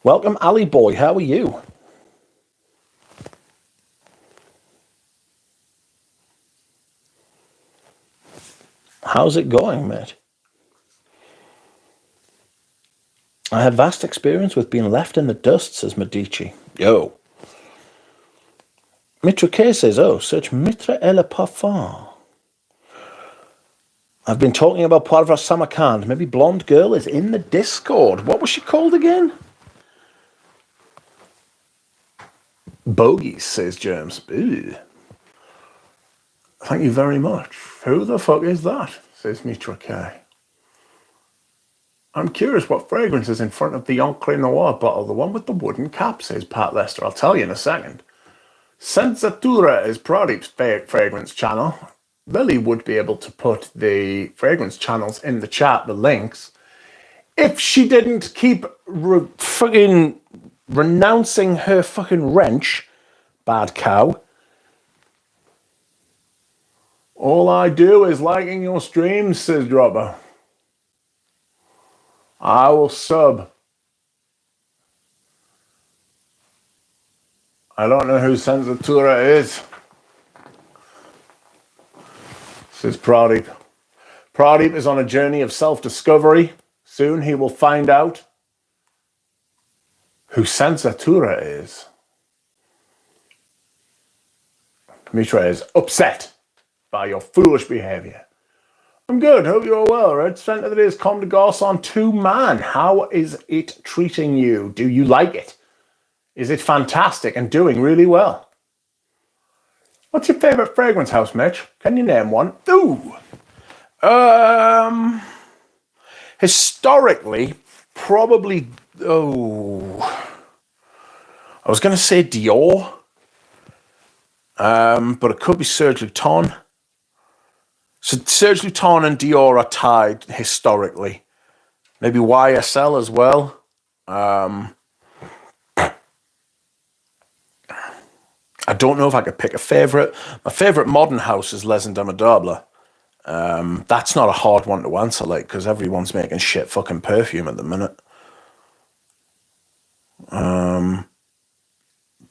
Welcome, Ali Boy. How are you? How's it going, mate? I have vast experience with being left in the dust, says Medici. Yo. Mitra K says, oh, search Mitra et le Parfum. I've been talking about Poivre Samarkand. Maybe Blonde Girl is in the Discord. What was she called again? Bogies, says Germs. Ew. Thank you very much. Who the fuck is that? Says Mitra K. I'm curious what fragrance is in front of the Encre Noir bottle, the one with the wooden cap, says Pat Lester. I'll tell you in a second. Sensatura is Pradeep's fragrance channel. Lily would be able to put the fragrance channels in the chat, the links, if she didn't keep fucking renouncing her fucking wrench. Bad cow. All I do is liking your streams, says Dropper. I will sub. I don't know who Sensatura is, says Pradeep. Pradeep is on a journey of self-discovery. Soon he will find out who Sensatura is. Mitra is upset by your foolish behavior. I'm good. Hope you're well. Red Scent of the Day is Comme des Garçons 2 Man. How is it treating you? Do you like it? Is it fantastic and doing really well? What's your favorite fragrance house, Mitch? Can you name one? Ooh. Historically, probably. Oh. I was going to say Dior. But it could be Serge Luton. So Serge Luton and Dior are tied historically. Maybe YSL as well. I don't know if I could pick a favorite. My favorite modern house is Les Indomptables. That's not a hard one to answer, like, because everyone's making shit fucking perfume at the minute.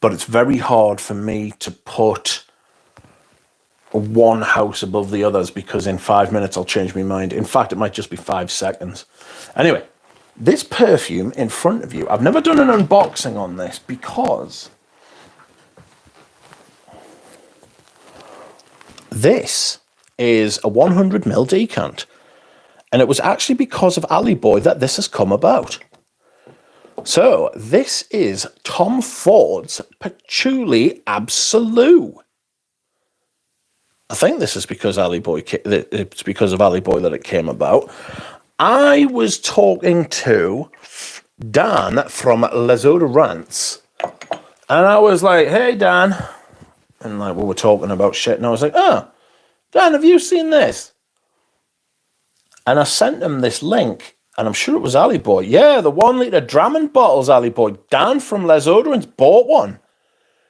But it's very hard for me to put one house above the others because in 5 minutes I'll change my mind. In fact, it might just be 5 seconds. Anyway, this perfume in front of you, I've never done an unboxing on this because this is a 100ml decant. And it was actually because of Ali Boy that this has come about. So, this is Tom Ford's Patchouli Absolute. I think this is because it's because of Ali Boy that it came about. I was talking to Dan from Les Odorants, and I was like, hey, Dan. And like we were talking about shit, and I was like, oh, Dan, have you seen this? And I sent him this link, and I'm sure it was Ali Boy. Yeah, the 1 litre Drammen bottles, Ali Boy. Dan from Les Odorants bought one.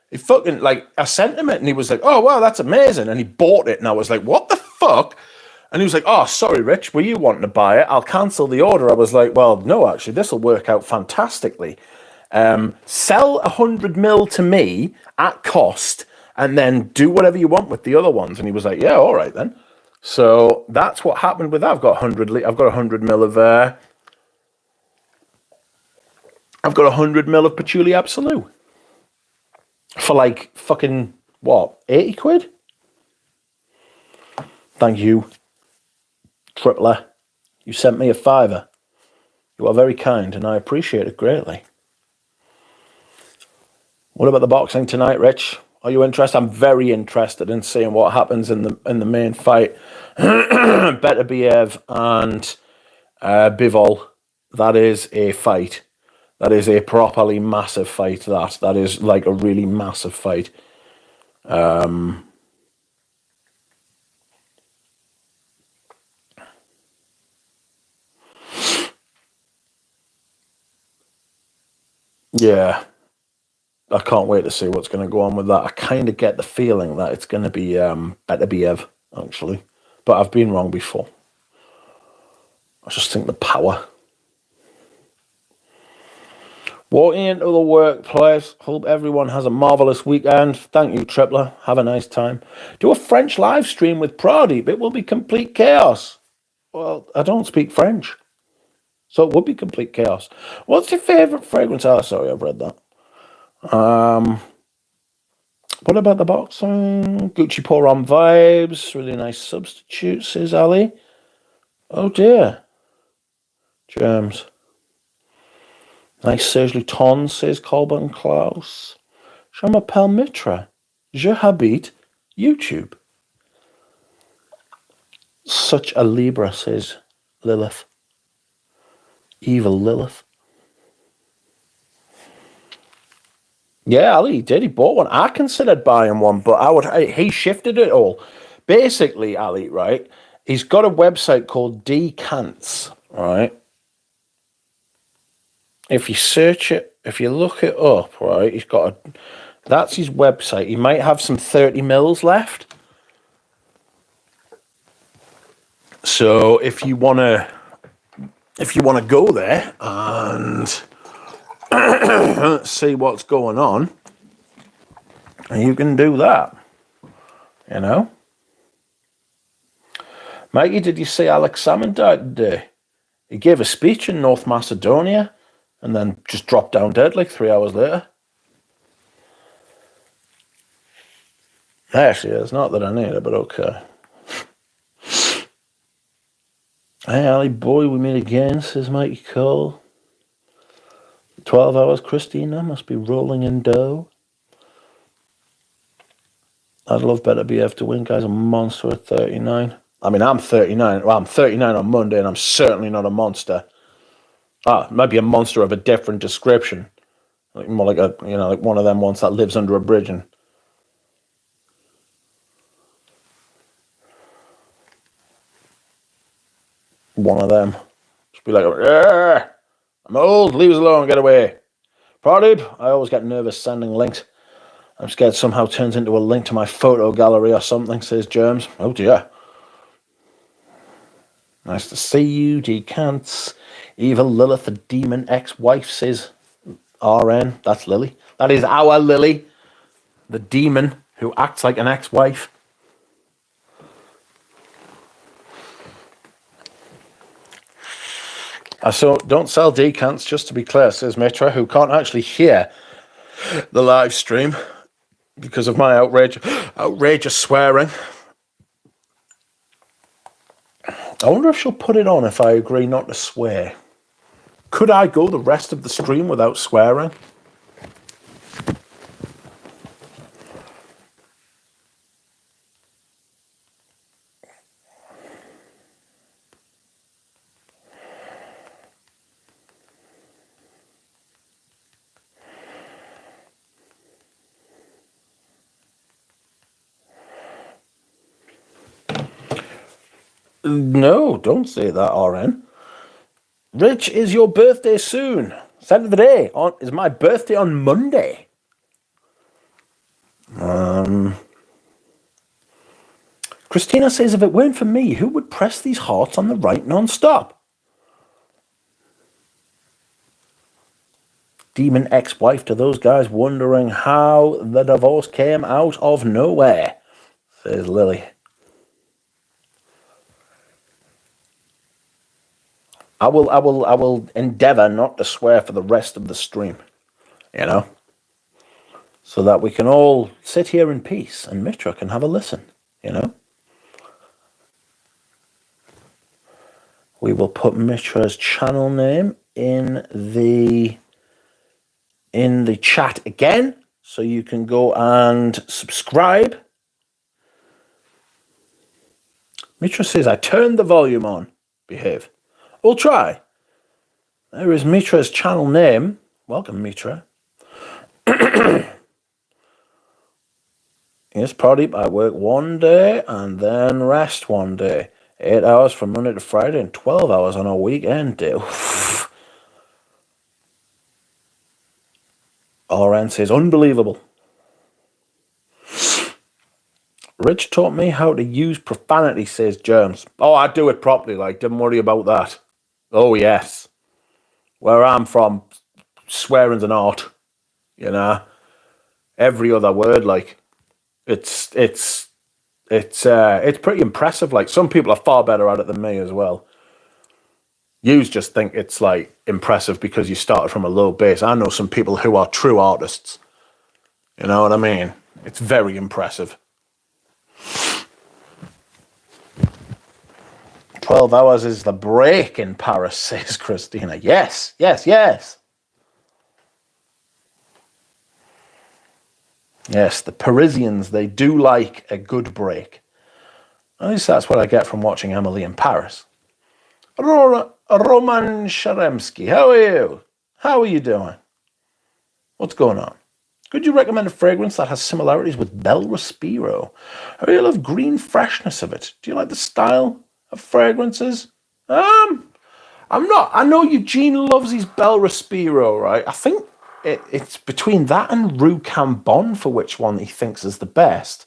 He fucking, like, I sent him it, and he was like, oh, wow, that's amazing. And he bought it, and I was like, what the fuck? And he was like, oh, sorry, Rich, were you wanting to buy it? I'll cancel the order. I was like, well, no, actually, this will work out fantastically. Sell 100 mil to me at cost, and then do whatever you want with the other ones. And he was like, yeah, all right then. So that's what happened with that. I've got 100 mil of Patchouli Absolute for like fucking what, 80 quid? Thank you, Tripler. You sent me a £5. You are very kind, and I appreciate it greatly. What about the boxing tonight, Rich? Are you interested? I'm very interested in seeing what happens in the main fight. Beterbiev and Bivol. That is a fight. That is a properly massive fight. That is like a really massive fight. Yeah. I can't wait to see what's going to go on with that. I kind of get the feeling that it's going to be Beterbiev, actually. But I've been wrong before. I just think the power. Walking into the workplace. Hope everyone has a marvellous weekend. Thank you, Tripler. Have a nice time. Do a French live stream with Pradeep. It will be complete chaos. Well, I don't speak French. So it would be complete chaos. What's your favourite fragrance? Oh, sorry, I've read that. What about the boxing? Gucci Pour On vibes. Really nice substitute, says Ali. Oh dear. Germs. Nice Serge Luton, says Colburn Klaus. Je m'appelle Mitra. Je habite YouTube. Such a Libra, says Lilith. Evil Lilith. Yeah, Ali did. He bought one. I considered buying one, but he shifted it all. Basically, Ali, right? He's got a website called Decants, right? If you search it, if you look it up, right, that's his website. He might have some 30 mils left. So if you wanna go there and see what's going on, you can do that. You know? Mikey, did you see Alex Salmon died today? He gave a speech in North Macedonia and then just dropped down dead like 3 hours later. Actually, it's not that I need it, but okay. Hey, Ali boy, we meet again, says Mikey Cole. 12 hours, Christina must be rolling in dough. I'd love Beterbiev to win, guys. A monster at 39. I mean, I'm 39. Well, I'm 39 on Monday, and I'm certainly not a monster. Maybe a monster of a different description. Like more like like one of them ones that lives under a bridge and one of them. Just be like, I'm old, leave us alone, get away. Pradeep, I always get nervous sending links. I'm scared somehow turns into a link to my photo gallery or something, says Germs. Oh dear. Nice to see you, Decants. Evil Lilith, the demon ex-wife, says RN. That's Lily. That is our Lily. The demon who acts like an ex-wife. So don't sell decants, just to be clear, says Mitra, who can't actually hear the live stream because of my outrageous swearing. I wonder if she'll put it on if I agree not to swear. Could I go the rest of the stream without swearing? No, don't say that, RN. Rich, is your birthday soon? Said of the day. Is my birthday on Monday? Christina says, if it weren't for me, who would press these hearts on the right non-stop? Demon ex-wife to those guys wondering how the divorce came out of nowhere, says Lily. I will endeavour not to swear for the rest of the stream, you know, so that we can all sit here in peace and Mitra can have a listen, you know. We will put Mitra's channel name in the chat again, so you can go and subscribe. Mitra says, I turned the volume on. Behave. We'll try. There is Mitra's channel name. Welcome, Mitra. Yes, Pradeep, I work one day and then rest one day. 8 hours from Monday to Friday and 12 hours on a weekend day. RN says, unbelievable. Rich taught me how to use profanity, says Germs. Oh, I do it properly, like, don't worry about that. Oh, yes. Where I'm from, swearing's an art, you know. Every other word, like, it's pretty impressive. Like, some people are far better at it than me as well. You just think it's, like, impressive because you started from a low base. I know some people who are true artists. You know what I mean? It's very impressive. 12 hours is the break in Paris, says Christina. Yes, yes, yes. Yes, the Parisians, they do like a good break. At least that's what I get from watching Emily in Paris. Roman Sharemsky, how are you? How are you doing? What's going on? Could you recommend a fragrance that has similarities with Bel Respiro? I really love green freshness of it. Do you like the style of fragrances? I'm not. I know Eugene loves his Bel Respiro, right? I think it's between that and Rue Cambon for which one he thinks is the best.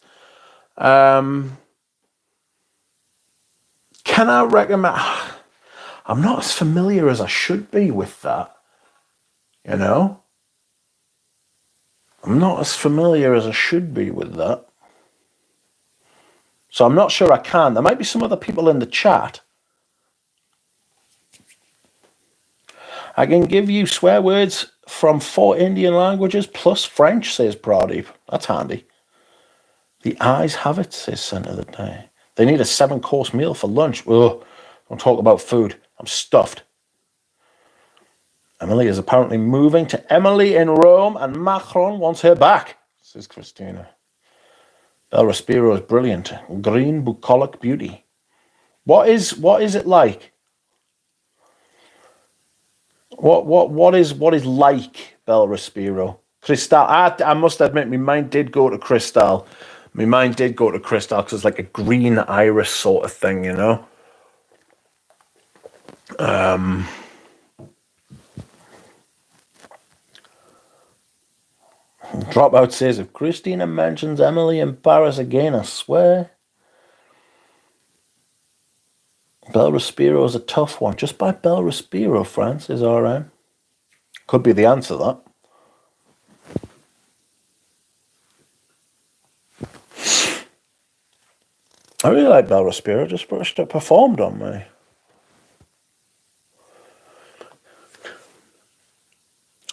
Can I recommend? I'm not as familiar as I should be with that. You know? I'm not as familiar as I should be with that. So I'm not sure I can. There might be some other people in the chat. I can give you swear words from 4 Indian languages plus French, says Pradeep. That's handy. The eyes have it, says Scent of the Day. They need a 7-course meal for lunch. Ugh, don't talk about food. I'm stuffed. Emily is apparently moving to Emily in Rome and Macron wants her back, says Christina. Bel Respiro is brilliant. Green bucolic beauty. What is it like? What is like Bel Respiro? Cristal. I must admit, my mind did go to Cristal. My mind did go to Cristal because it's like a green iris sort of thing, you know. Dropout says, if Christina mentions Emily in Paris again, I swear. Bel Respiro is a tough one. Just buy Bel Respiro, Francis, RM. Could be the answer, that. I really like Bel Respiro, just it performed on me.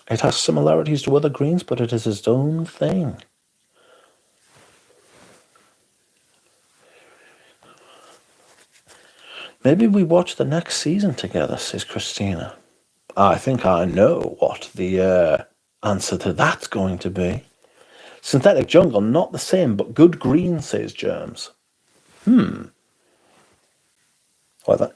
It has similarities to other greens, but it is its own thing. Maybe we watch the next season together, says Christina. I think I know what the answer to that's going to be. Synthetic jungle, not the same, but good green, says Germs. Like that.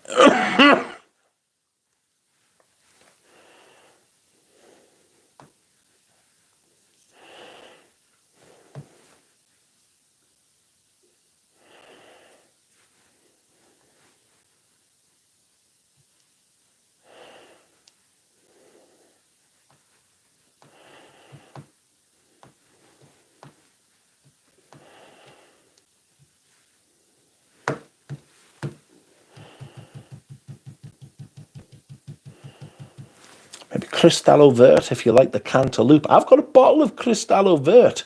Cristallo Vert if you like the cantaloupe. I've got a bottle of Cristallo Vert.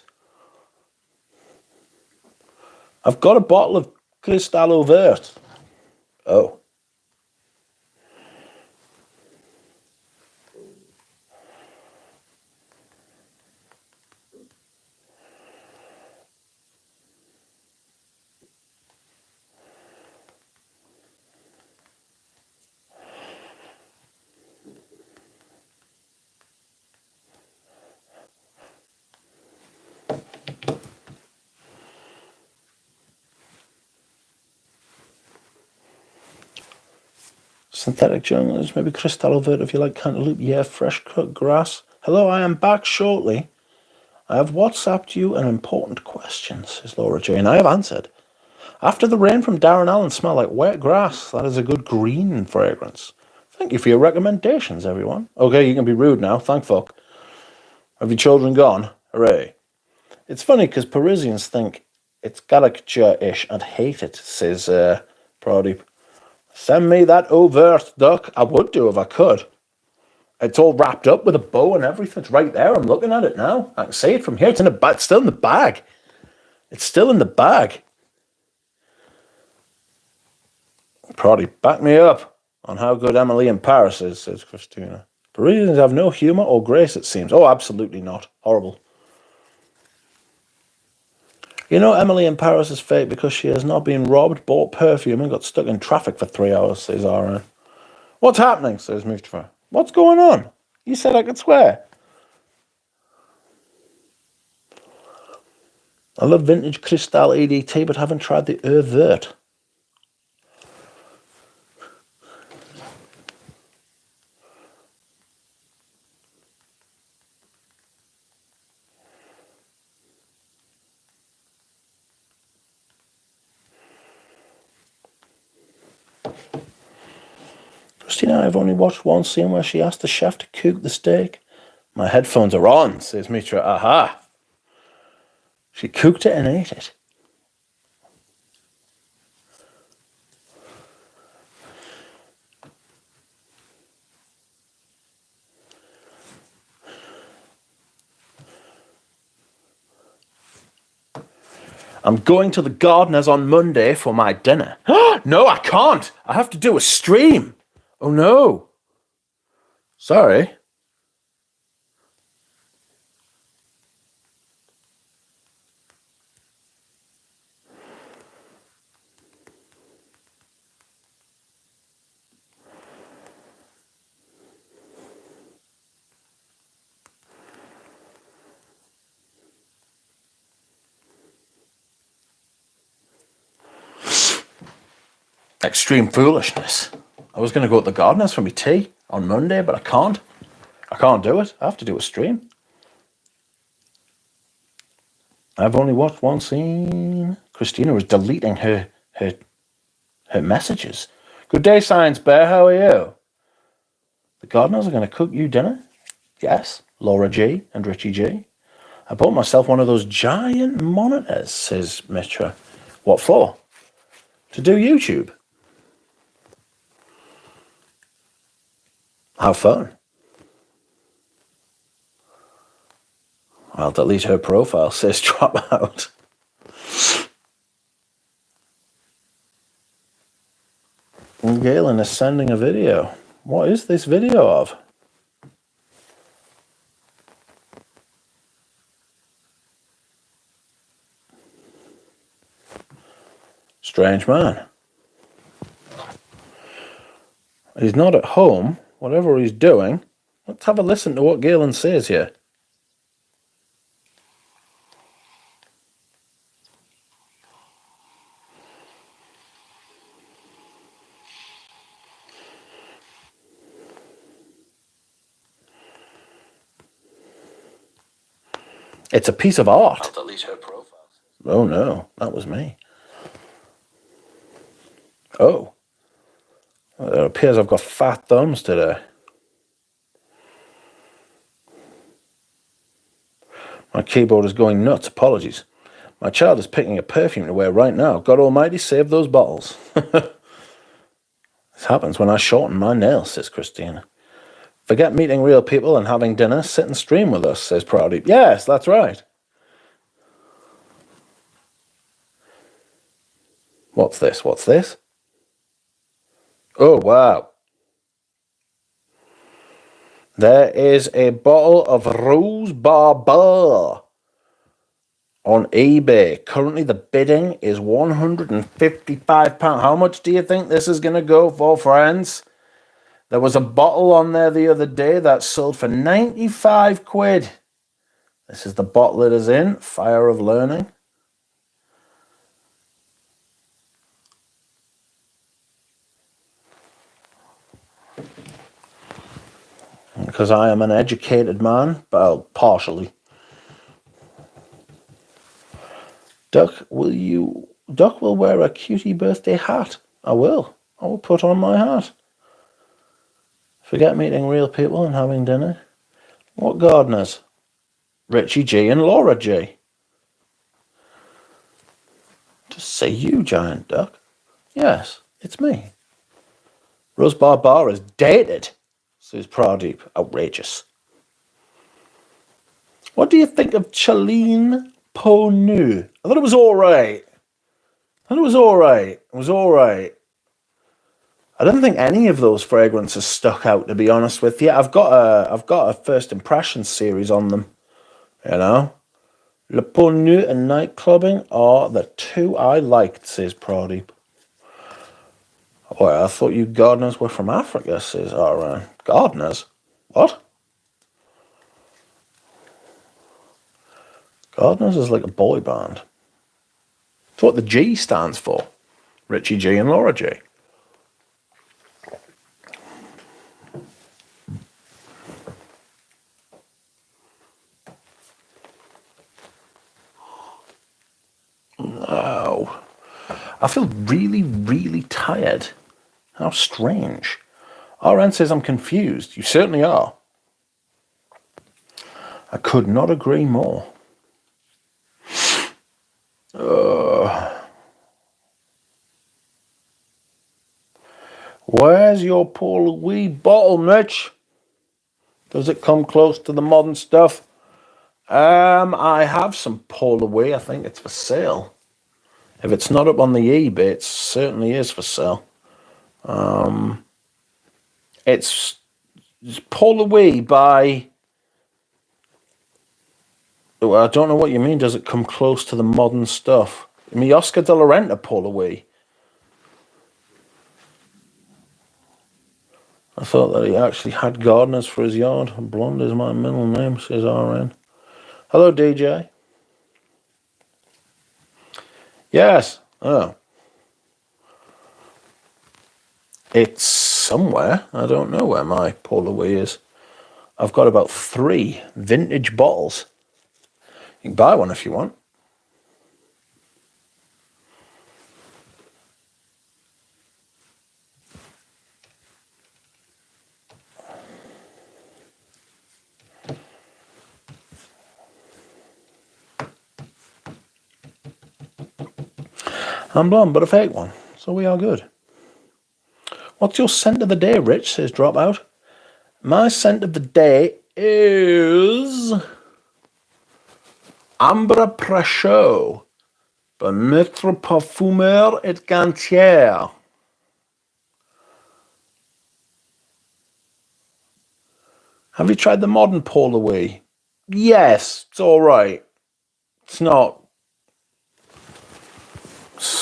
I've got a bottle of Cristallo Vert. Oh. Synthetic junglers, maybe Cristallo Vert if you like cantaloupe. Yeah, fresh cut grass. Hello, I am back shortly. I have WhatsApped you an important question, says Laura Jane. I have answered. After the rain from Darren Allen smell like wet grass. That is a good green fragrance. Thank you for your recommendations, everyone. Okay, you can be rude now. Thank fuck. Have your children gone? Hooray. It's funny because Parisians think it's caricature-ish and hate it, says Pradeep. Send me that overt duck. I would do if I could. It's all wrapped up with a bow and everything. It's right there. I'm looking at it now. I can see it from here. It's in the it's still in the bag. It's still in the bag. Pradeep, back me up on how good Emily in Paris is, says Christina. Parisians have no humour or grace, it seems. Oh, absolutely not. Horrible. You know Emily in Paris is fake because she has not been robbed, bought perfume, and got stuck in traffic for 3 hours, says RN. What's happening, says Mitra. What's going on? You said I could swear. I love vintage Cristal EDT, but haven't tried the Vert. Christina, I've only watched one scene where she asked the chef to cook the steak. My headphones are on, says Mitra. Aha! She cooked it and ate it. I'm going to the gardeners on Monday for my dinner. No, I can't. I have to do a stream. Oh, no. Sorry. Extreme foolishness. I was going to go to the gardeners for my tea on Monday, but I can't. I can't do it. I have to do a stream. I've only watched one scene. Christina was deleting her messages. Good day, Science Bear. How are you? The gardeners are going to cook you dinner? Yes. Laura G and Richie G. I bought myself one of those giant monitors, says Mitra. What for? To do YouTube. How fun. I'll delete her profile, says Dropout. And Galen is sending a video. What is this video of? Strange man. He's not at home. Whatever he's doing. Let's have a listen to what Galen says here. It's a piece of art. I'll delete her profile. Oh no, that was me. Oh. It appears I've got fat thumbs today. My keyboard is going nuts. Apologies. My child is picking a perfume to wear right now. God almighty, save those bottles. This happens when I shorten my nails, says Christina. Forget meeting real people and having dinner. Sit and stream with us, says Pradeep. Yes, that's right. What's this? What's this? Oh, wow. There is a bottle of Rose Barber on eBay. Currently, the bidding is £155. How much do you think this is going to go for, friends? There was a bottle on there the other day that sold for 95 quid. This is the bottle it is in, Fire of Learning. Because I am an educated man, well, partially. Duck will wear a cutie birthday hat. I will put on my hat. Forget meeting real people and having dinner. What gardeners? Richie G and Laura G. Just say you, giant duck. Yes, it's me. Rose Barbar is dated, says Pradeep. Outrageous. What do you think of Chaleen Ponu? I thought it was all right. It was all right. I don't think any of those fragrances stuck out, to be honest with you. I've got a first impression series on them, you know. Le Ponu and Night Clubbing are the two I liked, says Pradeep. Well, I thought you gardeners were from Africa, says Aaron. Gardeners? What? Gardeners is like a boy band. It's what the G stands for. Richie G and Laura G. No. I feel really, really tired. How strange. RN says I'm confused. You certainly are. I could not agree more. Where's your Paul Louis bottle, Mitch? Does it come close to the modern stuff? I have some Paul Louis. I think it's for sale. If it's not up on the eBay, it certainly is for sale. It's Paul Louis by... Oh, I don't know what you mean. Does it come close to the modern stuff? I mean, Oscar de la Renta, Paul Louis. I thought that he actually had gardeners for his yard. Blonde is my middle name, says RN. Hello, DJ. Yes. Oh. It's somewhere. I don't know where my Paul Louis is. I've got about 3 vintage bottles. You can buy one if you want. I'm blonde, but a fake one. So we are good. What's your scent of the day, Rich, says Dropout. My scent of the day is Ambre Prachot by Mitra Parfumeur et Gantier. Have you tried the modern Paul Louis? Yes, it's all right. It's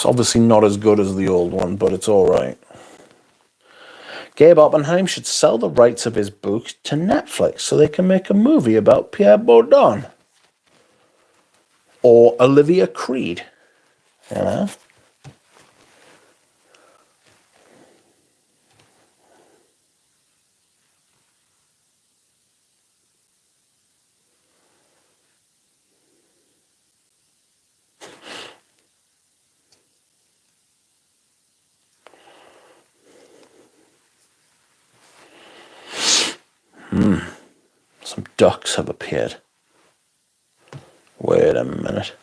obviously not as good as the old one, but it's all right. Gabe Oppenheim should sell the rights of his books to Netflix so they can make a movie about Pierre Bourdon. Or Olivia Creed. You know? Some ducks have appeared. Wait a minute.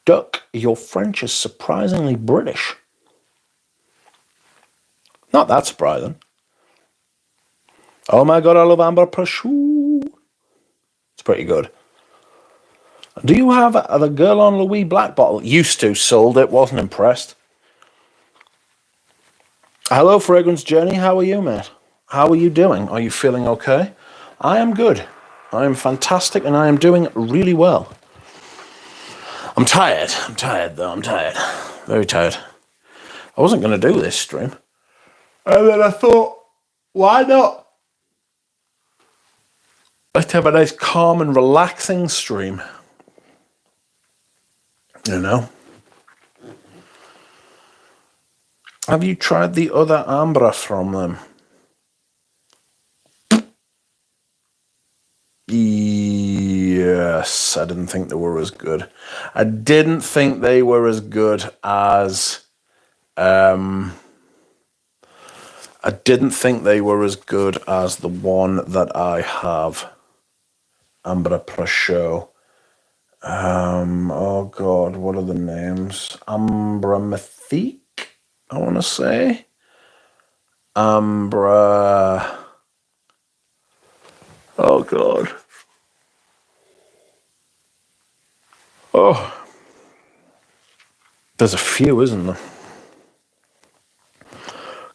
Duck, your French is surprisingly British. Not that surprising. Oh my god, I love Amber Prosciutto. It's pretty good. Do you have the Girl on Louis Black bottle? Used to, sold it, wasn't impressed. Hello, Fragrance Journey. How are you, mate? How are you doing? Are you feeling okay? I am good. I am fantastic, and I am doing really well. I'm tired. I'm tired, though. I'm tired. Very tired. I wasn't going to do this stream. And then I thought, why not? Let's have a nice, calm and relaxing stream. You know? Have you tried the other Ambra from them? Yes, I didn't think they were as good. I didn't think they were as good as... I didn't think they were as good as the one that I have. Ambra Prosciutto. Oh God, what are the names? Ambra Mythique, I want to say. Ambra... Oh God. Oh. There's a few, isn't there?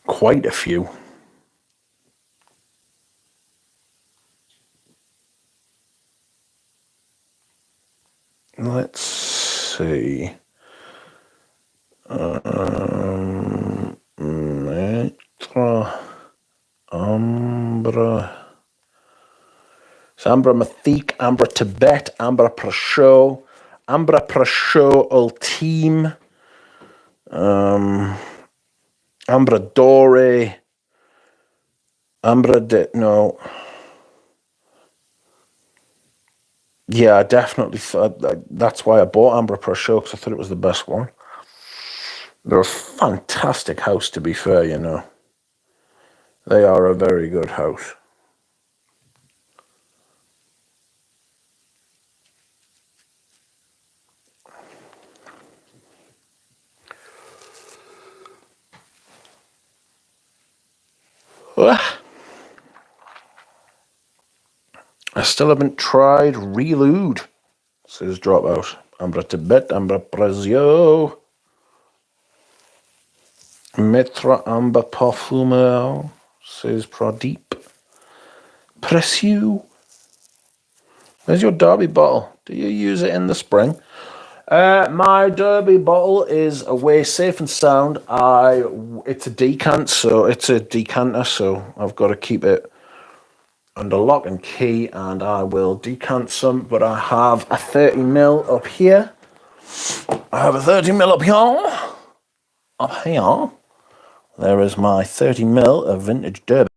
Quite a few. Let's see. Mitra, Ambra. It's Ambra Mythique, Ambra Tibet, Ambra Prosciutto, Ambra Prosciutto Ultime, Ambra Dore, Ambra de... No. Yeah, I definitely thought... That's why I bought Ambra Prosciutto, because I thought it was the best one. They're a fantastic house, to be fair, you know. They are a very good house. I still haven't tried Relude, says Dropout. Ambra Tibet, Ambra Prosciutto. Mitra Amber Parfumeur, says Pradeep. Pressu. Where's your Derby bottle? Do you use it in the spring? My Derby bottle is away safe and sound. It's a decanter, so I've got to keep it under lock and key, and I will decant some, but I have a 30ml up here. I have a 30ml up here. Up here. There is my 30ml of vintage Derby.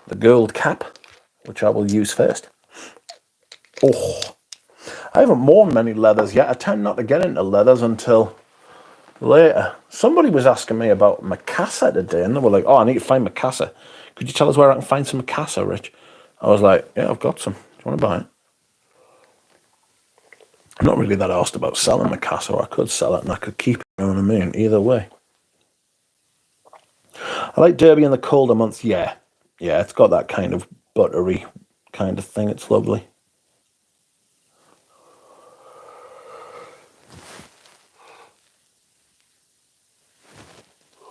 The gold cap, which I will use first. Oh, I haven't worn many leathers yet. I tend not to get into leathers until later. Somebody was asking me about Mikasa today, and they were like, oh, I need to find Mikasa. Could you tell us where I can find some Mikasa, Rich? I was like, yeah, I've got some. Do you want to buy it? I'm not really that asked about selling Mikasa, or I could sell it and I could keep it, you know what I mean? Either way. I like Derby in the colder months. Yeah, it's got that kind of buttery kind of thing. It's lovely.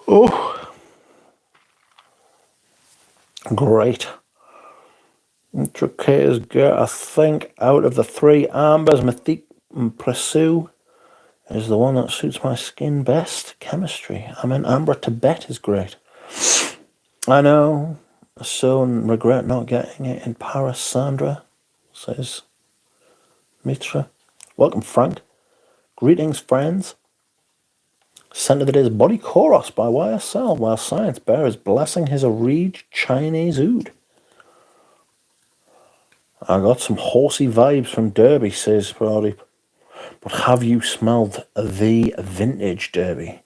Oh, great. Intricate's got, I think, out of the three ambers, Mythique and Pressu is the one that suits my skin best. Chemistry. I mean, Amber Tibet is great. I know. I so regret not getting it in Paris, Sandra, says Mitra. Welcome, Frank. Greetings, friends. Scent of the day is Body Chorus by YSL, while Science Bear is blessing his Arige Chinese oud. I got some horsey vibes from Derby, says Brody. But have you smelled the vintage Derby?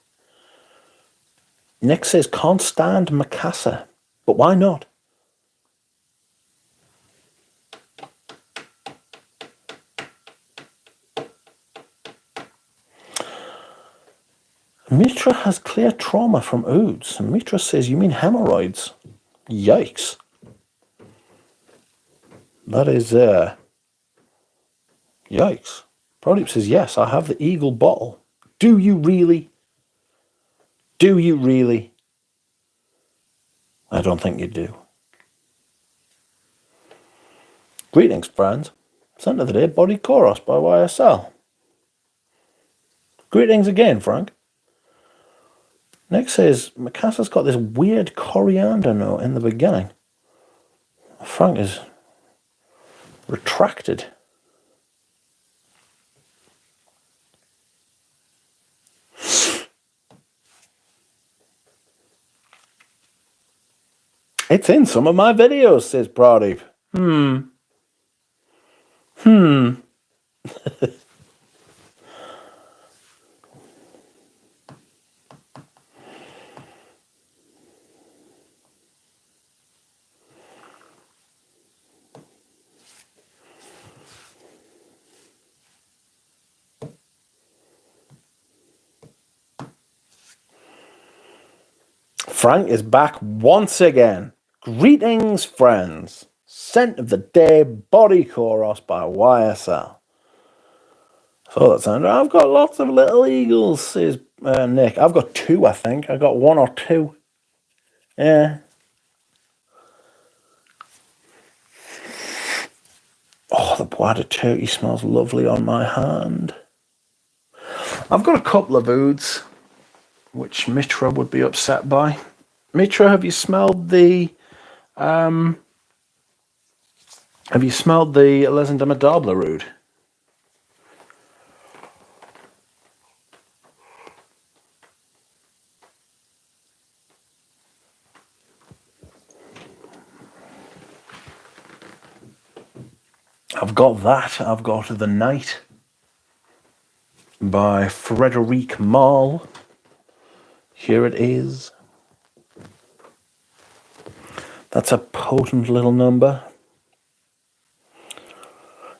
Nick says, can't stand Mikasa. But why not? Mitra has clear trauma from oods. And Mitra says, you mean hemorrhoids? Yikes. That is, yikes. Prodip says, yes, I have the eagle bottle. Do you really? Do you really? I don't think you do. Greetings, friends. Scent of the day, Body Chorus by YSL. Greetings again, Frank. Nick says, Mikassa's got this weird coriander note in the beginning. Frank is retracted. It's in some of my videos, says Pradeep. Frank is back once again. Greetings, friends. Scent of the day, Body Chorus by YSL. So that's Sandra. I've got lots of little eagles, says Nick. I've got 2, I think. I got 1 or 2. Yeah. Oh, the Bois turkey smells lovely on my hand. I've got a couple of oods, which Mitra would be upset by. Mitra, have you smelled the Les Indomptables oud? I've got that. I've got The Night by Frederic Malle. Here it is. That's a potent little number.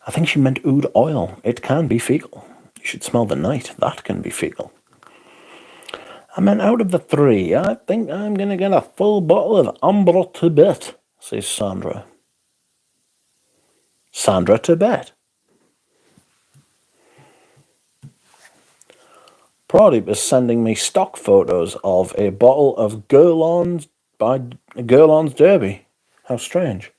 I think she meant oud oil. It can be fecal. You should smell The Night. That can be fecal. I meant out of the 3, I think I'm going to get a full bottle of Ambre Tibet, says Sandra. Sandra Tibet. Pradeep is sending me stock photos of a bottle of Guerlain's by Guerlain's Derby. How strange.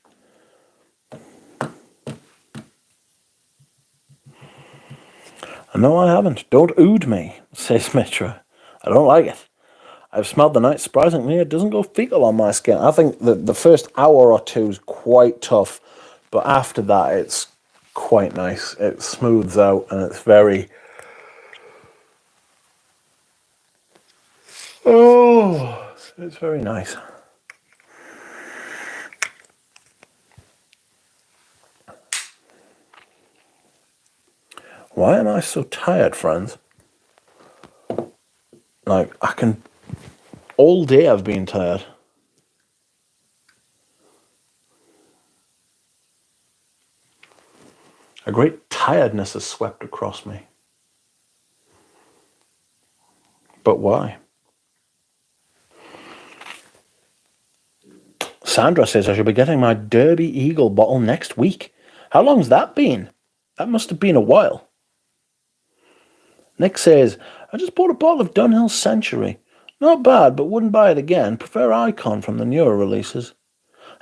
No, I haven't. Don't oud me, says Mitra. I don't like it. I've smelled The Night. Surprisingly, it doesn't go fecal on my skin. I think the first hour or 2 is quite tough, but after that, it's quite nice. It smooths out, and it's very... Oh, it's very nice. Why am I so tired, friends? Like, all day I've been tired. A great tiredness has swept across me. But why? Sandra says I should be getting my Derby Eagle bottle next week. How long's that been? That must have been a while. Nick says, I just bought a bottle of Dunhill Century. Not bad, but wouldn't buy it again. Prefer Icon from the newer releases.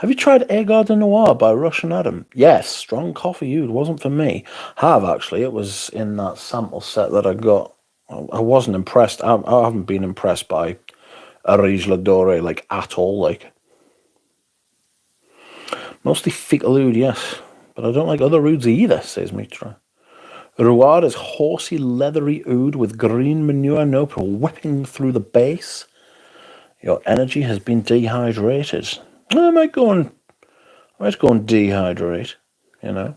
Have you tried Agar de Noir by Russian Adam? Yes, strong coffee oud. Wasn't for me. Have, actually. It was in that sample set that I got. I wasn't impressed. I haven't been impressed by Arige La Dorée, like, at all, like. Mostly fecal oud, yes. But I don't like other ouds either, says Mitra. Rouard is horsey, leathery oud with green manure note whipping through the base. Your energy has been dehydrated. I might go and dehydrate, you know.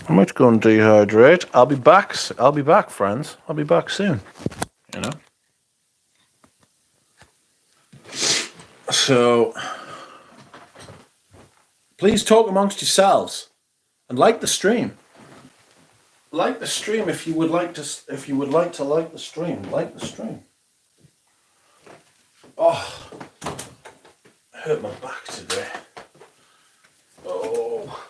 I might go and dehydrate. I'll be back, friends. I'll be back soon, you know. So, please talk amongst yourselves and like the stream. Like the stream if you would like to. If you would like to like the stream, like the stream. Oh, I hurt my back today. Oh.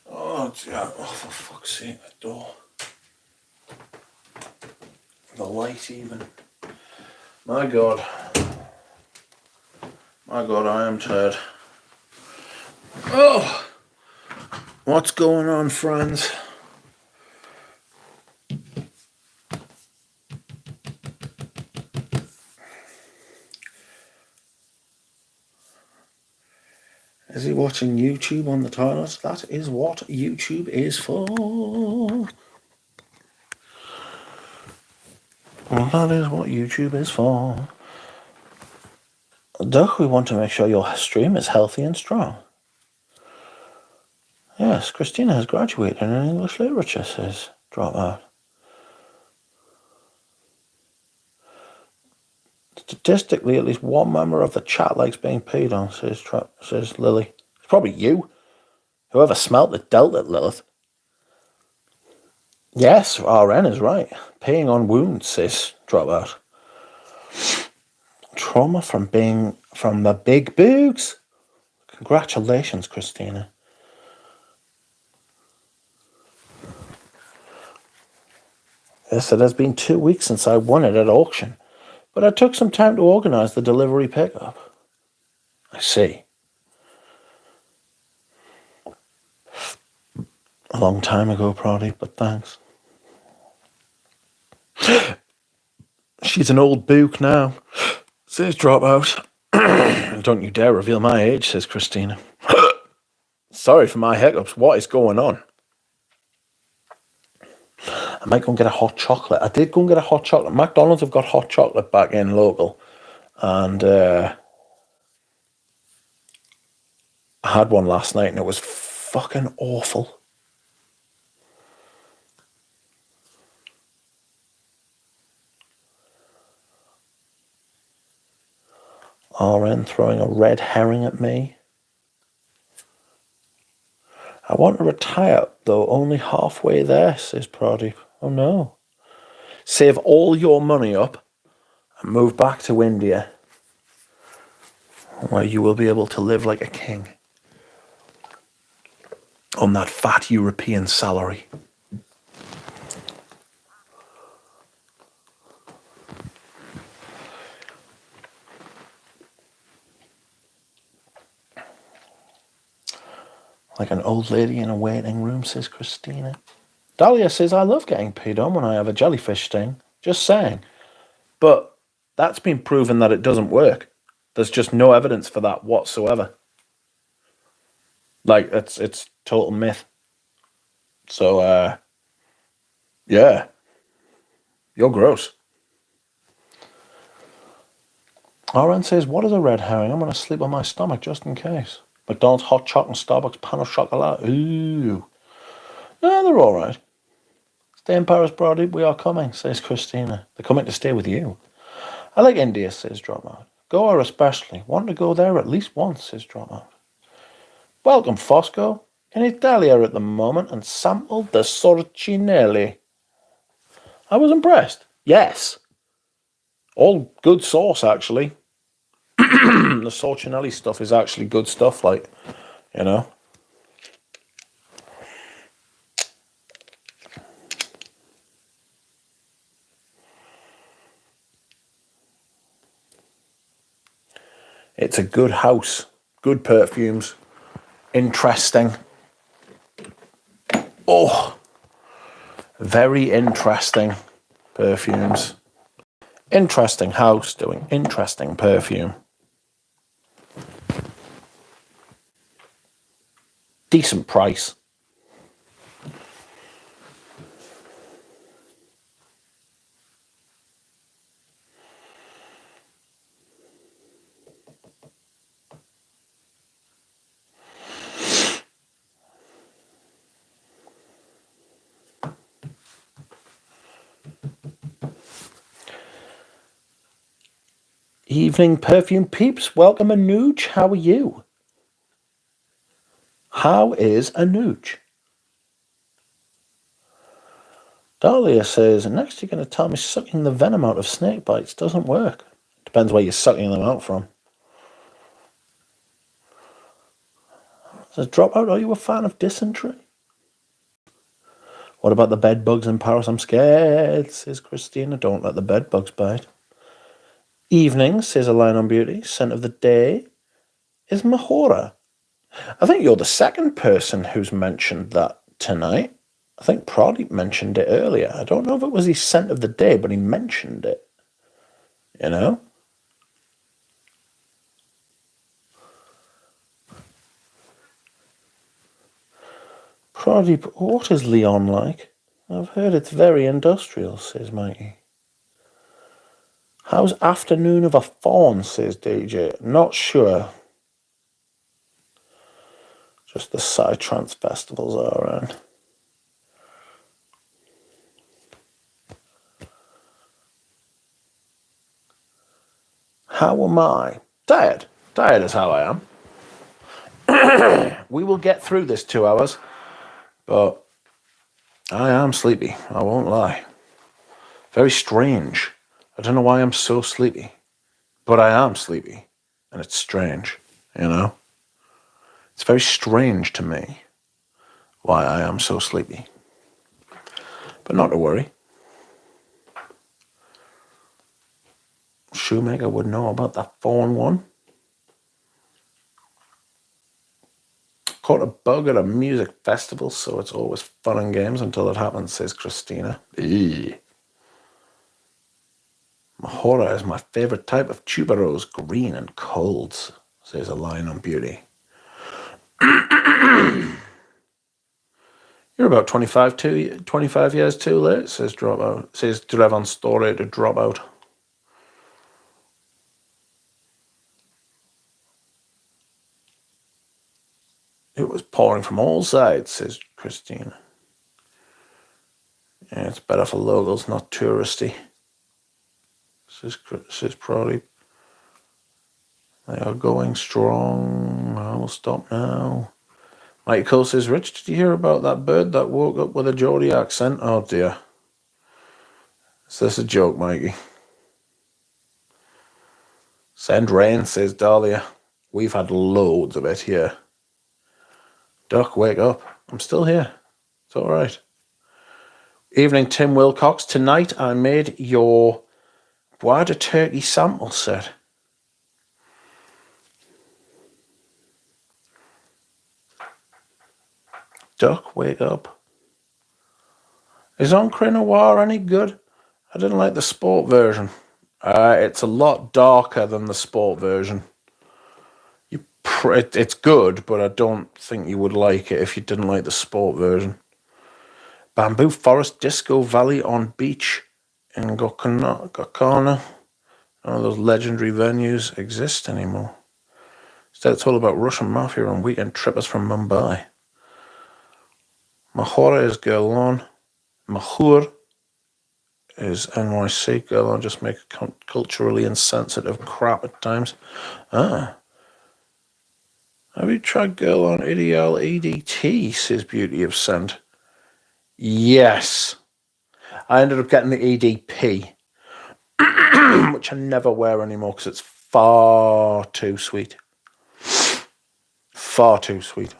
Oh, yeah. Oh, for fuck's sake, the door. The light, even. My God. My God, I am tired. Oh! What's going on, friends? Is he watching YouTube on the toilet? That is what YouTube is for. Well, that is what YouTube is for. Duck, we want to make sure your stream is healthy and strong. Yes, Christina has graduated in English literature, says Dropout. Statistically, at least one member of the chat likes being peed on, says Lily. It's probably you. Whoever smelt it dealt it, Lilith. Yes, RN is right. Peeing on wounds, says Dropout. Trauma from the big boogs. Congratulations, Christina. Yes, it has been 2 weeks since I won it at auction, but I took some time to organise the delivery pickup. I see. A long time ago, probably, but thanks. She's an old book now, says Dropout. Don't you dare reveal my age, says Christina. Sorry for my hiccups. What is going on? I might go and get a hot chocolate. I did go and get a hot chocolate. McDonald's have got hot chocolate back in local. And I had one last night and it was fucking awful. RN throwing a red herring at me. I want to retire, though only halfway there, says Pradeep. Oh no. Save all your money up and move back to India, where you will be able to live like a king on that fat European salary. Like an old lady in a waiting room, says Christina. Dahlia says, I love getting peed on when I have a jellyfish sting. Just saying. But that's been proven that it doesn't work. There's just no evidence for that whatsoever. Like, it's total myth. So, yeah. You're gross. RN says, what is a red herring? I'm going to sleep on my stomach just in case. McDonald's hot chocolate and Starbucks pan of chocolate. Ooh. No, they're all right. Stay in Paris, Brody. We are coming, says Christina. They're coming to stay with you. I like India, says Dropout. Goa especially. Want to go there at least once, says Dropout. Welcome, Fosco. In Italia at the moment and sampled the sorcinelli. I was impressed. Yes. All good sauce, actually. The sorcinelli stuff is actually good stuff, like, you know. It's a good house. Good perfumes. Interesting. Oh, very interesting perfumes. Interesting house doing interesting perfume. Decent price. Evening perfume peeps, welcome Anuj. How are you? How is Anuj? Dahlia says, next you're going to tell me sucking the venom out of snake bites doesn't work. Depends where you're sucking them out from. Says Dropout, are you a fan of dysentery? What about the bed bugs in Paris? I'm scared, says Christina. Don't let the bed bugs bite. Evening, says a line on beauty. Scent of the day is Mahora. I think you're the second person who's mentioned that tonight. I think Pradeep mentioned it earlier. I don't know if it was his scent of the day, but he mentioned it. You know? Pradeep, what is Leon like? I've heard it's very industrial, says Mikey. How's Afternoon of a Fawn, says DJ. Not sure. Just the Psytrance festivals are around. How am I? Tired. Tired is how I am. We will get through this 2 hours, but I am sleepy. I won't lie. Very strange. I don't know why I'm so sleepy, but I am sleepy, and it's strange, you know? It's very strange to me why I am so sleepy. But not to worry. Shoemaker would know about that fawn one. Caught a bug at a music festival, so it's always fun and games until it happens, says Christina. Eee. Mahora is my favorite type of tuberose, green and cold, says a line on beauty. You're about 25 years too late, says Dropout. Says Drevon's story to Dropout. was pouring from all sides, says Christine. Yeah, it's better for locals, not touristy, says Proddy. They are going strong. I will stop now. Mikey Cole says, Rich, did you hear about that bird that woke up with a Geordie accent? Oh dear. Is this a joke, Mikey? Send rain, says Dahlia. We've had loads of it here. Duck, wake up. I'm still here. It's all right. Evening, Tim Wilcox. Tonight I made your wider turkey sample set. Duck, wake up. Is Encre Noir any good? I didn't like the sport version. It's a lot darker than the sport version. It's good, but I don't think you would like it if you didn't like the sport version. Bamboo Forest Disco Valley on Beach in Gokana. None of those legendary venues exist anymore. Instead, it's all about Russian mafia and weekend trippers from Mumbai. Mahora is Girl On. Mahur is NYC. Girl On just make culturally insensitive crap at times. Have you tried Girl On Ideal EDT, says Beauty of Scent? Yes. I ended up getting the EDP, which I never wear anymore because it's far too sweet. Far too sweet.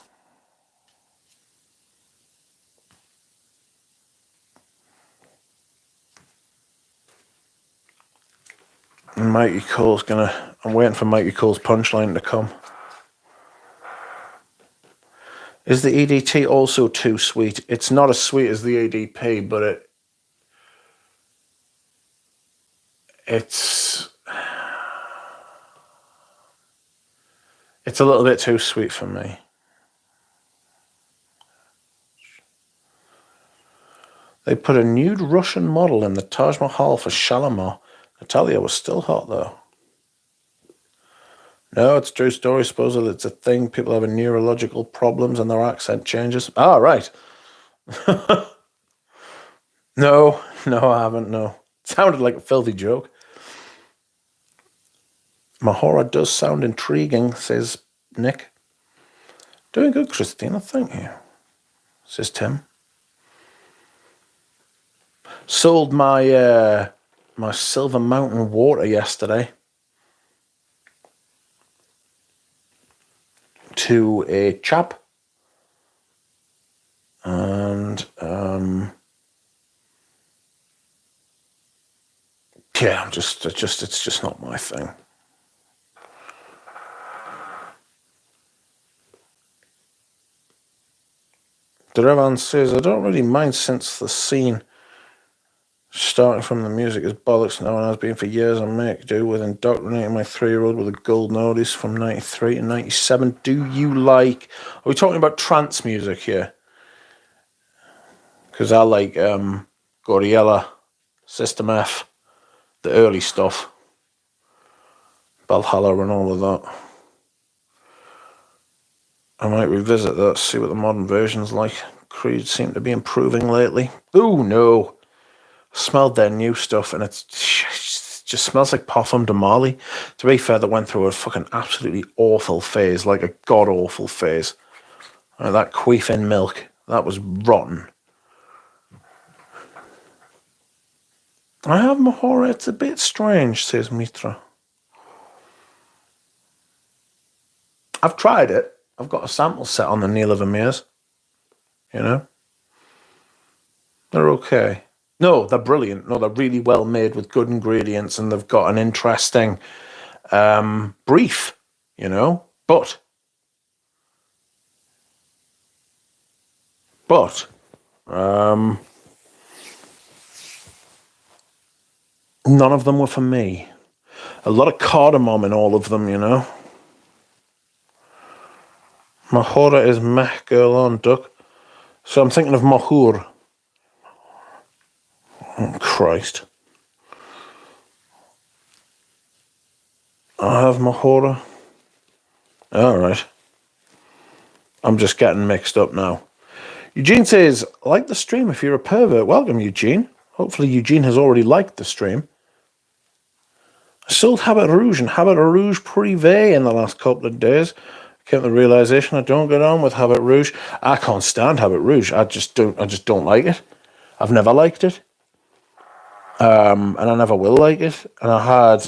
Mikey Cole's I'm waiting for Mikey Cole's punchline to come. Is the EDT also too sweet? It's not as sweet as the EDP, but it's a little bit too sweet for me. They put a nude Russian model in the Taj Mahal for Shalimar. Natalia was still hot, though. No, it's a true story. Supposedly it's a thing. People have neurological problems and their accent changes. Ah, right. No, I haven't, no. It sounded like a filthy joke. Mahora does sound intriguing, says Nick. Doing good, Christina, thank you, says Tim. Sold my my Silver Mountain water yesterday to a chap, and yeah, it's just not my thing. Derevan says, I don't really mind since the scene starting from the music is bollocks now and has been for years. I make do with indoctrinating my 3-year-old with a gold notice from 93 and 97. Do you like... Are we talking about trance music here? Because I like Goriella, System F, the early stuff. Valhalla and all of that. I might revisit that, see what the modern version's like. Creed seem to be improving lately. Oh no. I smelled their new stuff and it just smells like Parfum de Marly. To be fair, they went through a fucking absolutely awful phase, like a god-awful phase. That queef in milk, that was rotten. I have Mahora, it's a bit strange, says Mitra. I've tried it. I've got a sample set on the Neil of Amirs. You know? They're okay. No, they're brilliant. No, they're really well made with good ingredients and they've got an interesting brief, you know? But none of them were for me. A lot of cardamom in all of them, you know? Mahora is meh girl on duck. So I'm thinking of Mahur. Oh, Christ. I have Mahora. All right. I'm just getting mixed up now. Eugene says, like the stream if you're a pervert. Welcome, Eugene. Hopefully Eugene has already liked the stream. I sold Habit Rouge and Habit Rouge Privé in the last couple of days. I came to the realization I don't get on with Habit Rouge. I can't stand Habit Rouge. I just don't like it. I've never liked it. And I never will like it. And I had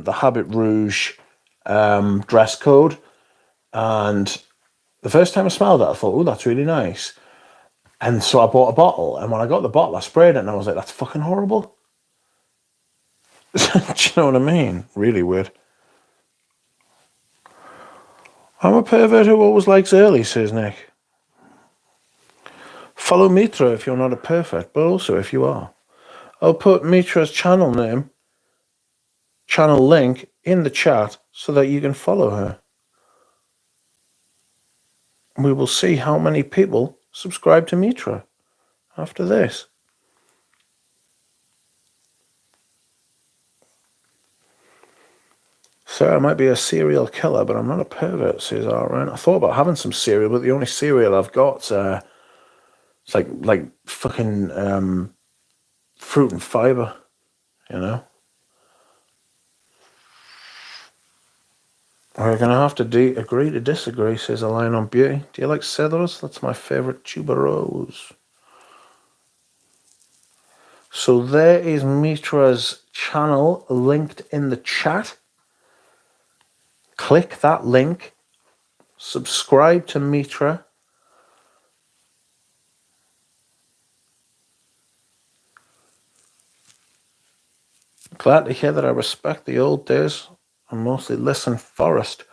the Habit Rouge dress code, and the first time I smelled it, I thought, oh, that's really nice. And so I bought a bottle, and when I got the bottle, I sprayed it, and I was like, that's fucking horrible. Do you know what I mean? Really weird. I'm a pervert who always likes early, says Nick. Follow Mitra if you're not a pervert, but also if you are. I'll put Mitra's channel link in the chat so that you can follow her. We will see how many people subscribe to Mitra after this. So I might be a serial killer, but I'm not a pervert, says Aaron. I thought about having some cereal, but the only cereal I've got it's like fucking fruit and fiber, you know. We're going to have to agree to disagree, says a line on beauty. Do you like cedars? That's my favourite tuberose. So there is Mitra's channel linked in the chat. Click that link. Subscribe to Mitra. Glad to hear that I respect the old days and mostly listen Forest.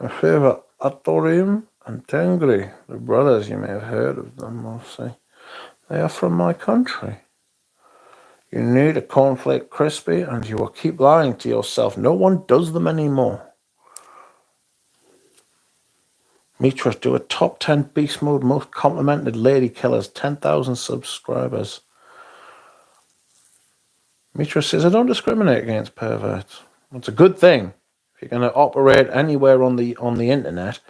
My favourite Atorium and Tengri, the brothers, you may have heard of them mostly. They are from my country. You need a cornflake crispy and you will keep lying to yourself. No one does them anymore. Mitra, do a top 10 beast mode most complimented lady killers, 10,000 subscribers. Mitra says, I don't discriminate against perverts. It's a good thing. If you're going to operate anywhere on the internet,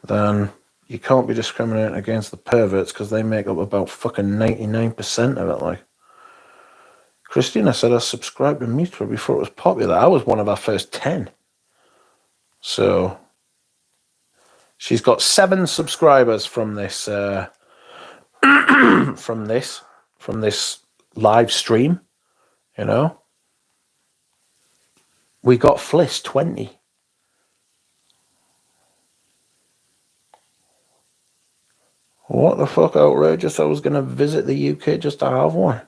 then you can't be discriminating against the perverts because they make up about fucking 99% of it. Like Christina said, I subscribed to Mitra before it was popular. I was one of our first 10. So she's got 7 subscribers from this from this live stream. You know, we got Fliss 20. What the fuck, outrageous! I was going to visit the UK just to have one.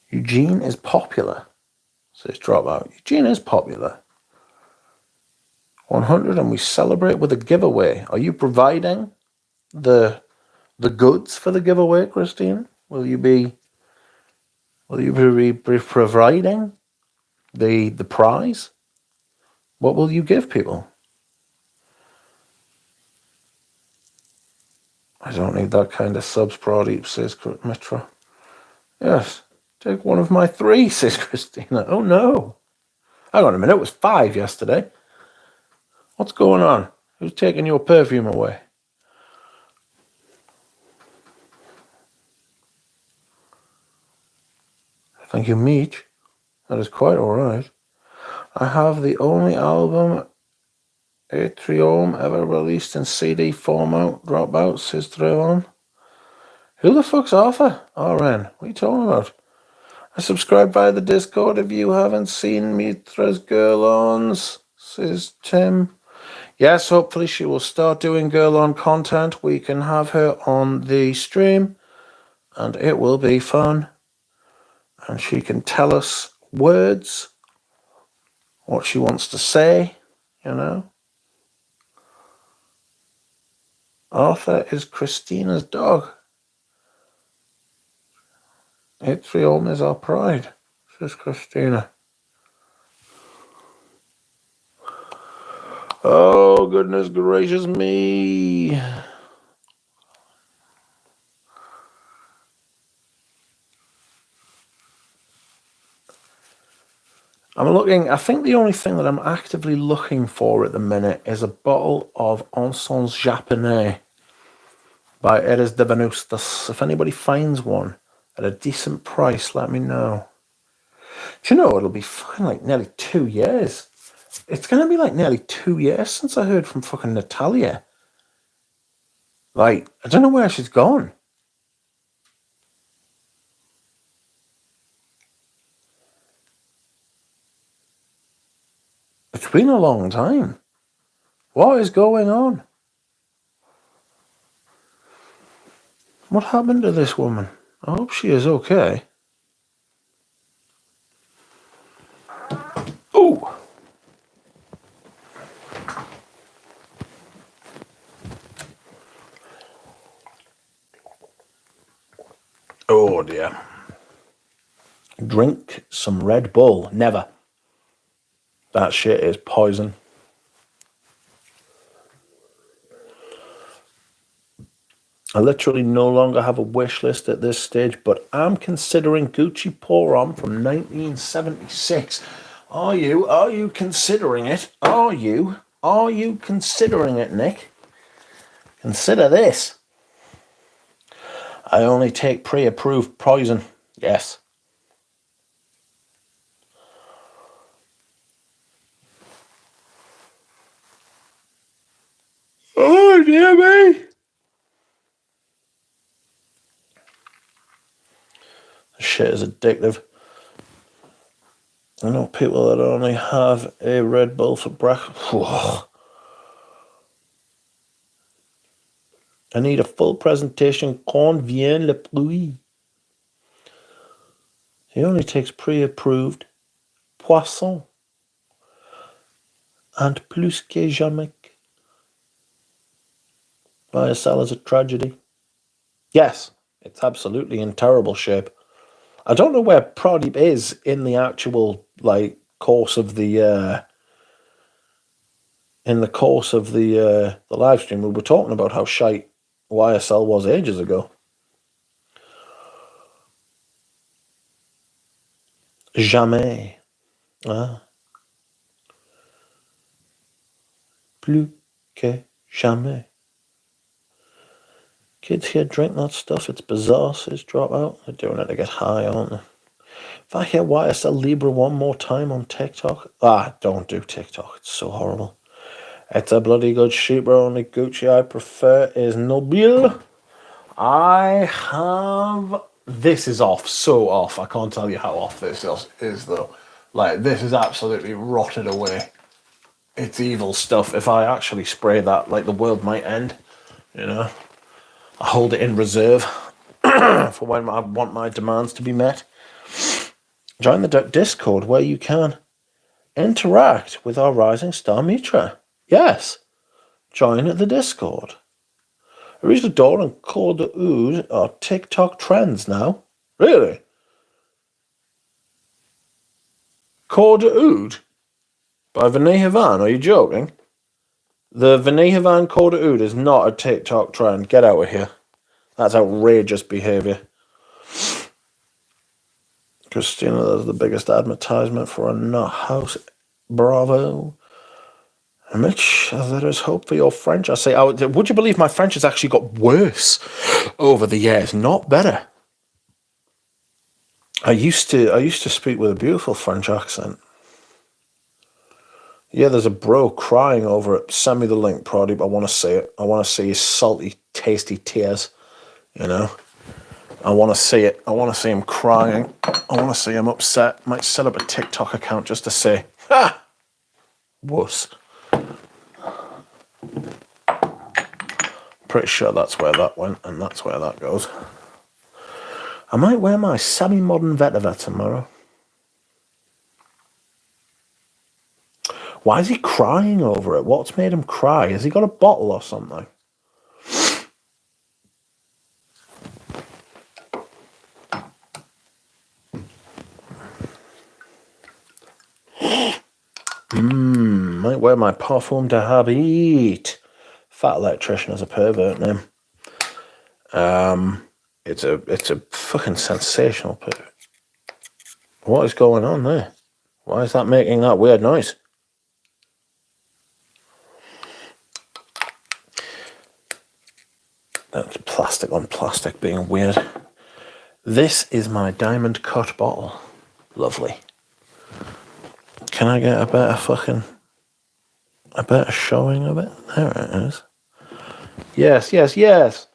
Eugene is popular, says Dropout. Eugene is popular. 100, and we celebrate with a giveaway. Are you providing the goods for the giveaway, Christine? Will you be providing the prize? What will you give people? I don't need that kind of subs, Pradeep, says Mitra. Yes, take one of my 3, says Christina. Oh no. Hang on a minute, it was 5 yesterday. What's going on? Who's taking your perfume away? Thank you, Meech. That is quite all right. I have the only album Atrium ever released in CD format. Dropout, says Trevon. Who the fuck's Arthur? RN. What are you talking about? I subscribe via the Discord if you haven't seen Mitra's Girl-Ons, says Tim. Yes, hopefully she will start doing Girl-On content. We can have her on the stream, and it will be fun. And she can tell us words, what she wants to say, you know. Arthur is Christina's dog. Atrium is our pride, says Christina. Oh, goodness gracious me. I'm looking, I think the only thing that I'm actively looking for at the minute is a bottle of Encens Japonais by Eres de Venustas. If anybody finds one at a decent price, let me know. Do you know, it'll be fucking like nearly 2 years. It's going to be like nearly 2 years since I heard from fucking Natalia. Like, I don't know where she's gone. It's been a long time. What is going on? What happened to this woman? I hope she is okay. Ooh! Oh dear. Drink some Red Bull. Never. That shit is poison. I literally no longer have a wish list at this stage, but I'm considering Gucci Pour-On from 1976. Are you considering it? Are you considering it, Nick? Consider this. I only take pre-approved poison. Yes. Oh, dear me. Shit is addictive. I know people that only have a Red Bull for breakfast. I need a full presentation. Quand vient la pluie? He only takes pre-approved poisson. And plus que jamais. YSL is a tragedy. Yes, it's absolutely in terrible shape. I don't know where Pradeep is in the actual course of the live stream. We were talking about how shite YSL was ages ago. Jamais. Ah. Plus que jamais. Kids here drink that stuff. It's bizarre, says Dropout. They're doing it to get high, aren't they? If I hear YSL Libra one more time on TikTok... don't do TikTok. It's so horrible. It's a bloody good sheep, bro. Only Gucci I prefer is Nobile. I have... This is off. So off. I can't tell you how off this is, though. This is absolutely rotted away. It's evil stuff. If I actually spray that, the world might end. You know? I hold it in reserve for when I want my demands to be met. Join the Discord where you can interact with our Rising Star Mitra. Yes, join the Discord. Arisa Door and Call de Oud are TikTok trends now. Really? Call de Oud? By Vinay Havan, are you joking? The Vinay Havan Call de Oud is not a TikTok trend. Get out of here. That's outrageous behaviour. Christina, that's the biggest advertisement for a nut house. Bravo. Mitch, there is hope for your French. I say, would you believe my French has actually got worse over the years, not better. I used to speak with a beautiful French accent. Yeah, there's a bro crying over it. Send me the link, Pradeep. I want to see it. I want to see his salty, tasty tears. You know? I want to see it. I want to see him crying. I want to see him upset. Might set up a TikTok account just to say, ha! Wuss. Pretty sure that's where that went, and that's where that goes. I might wear my semi-modern vetiver tomorrow. Why is he crying over it? What's made him cry? Has he got a bottle or something? Might wear my Parfum de Habit. Fat Electrician is a pervert name. It's a fucking sensational pervert. What is going on there? Why is that making that weird noise? That's plastic on plastic being weird. This is my diamond cut bottle. Lovely. Can I get a better showing of it? There it is. Yes, yes, yes.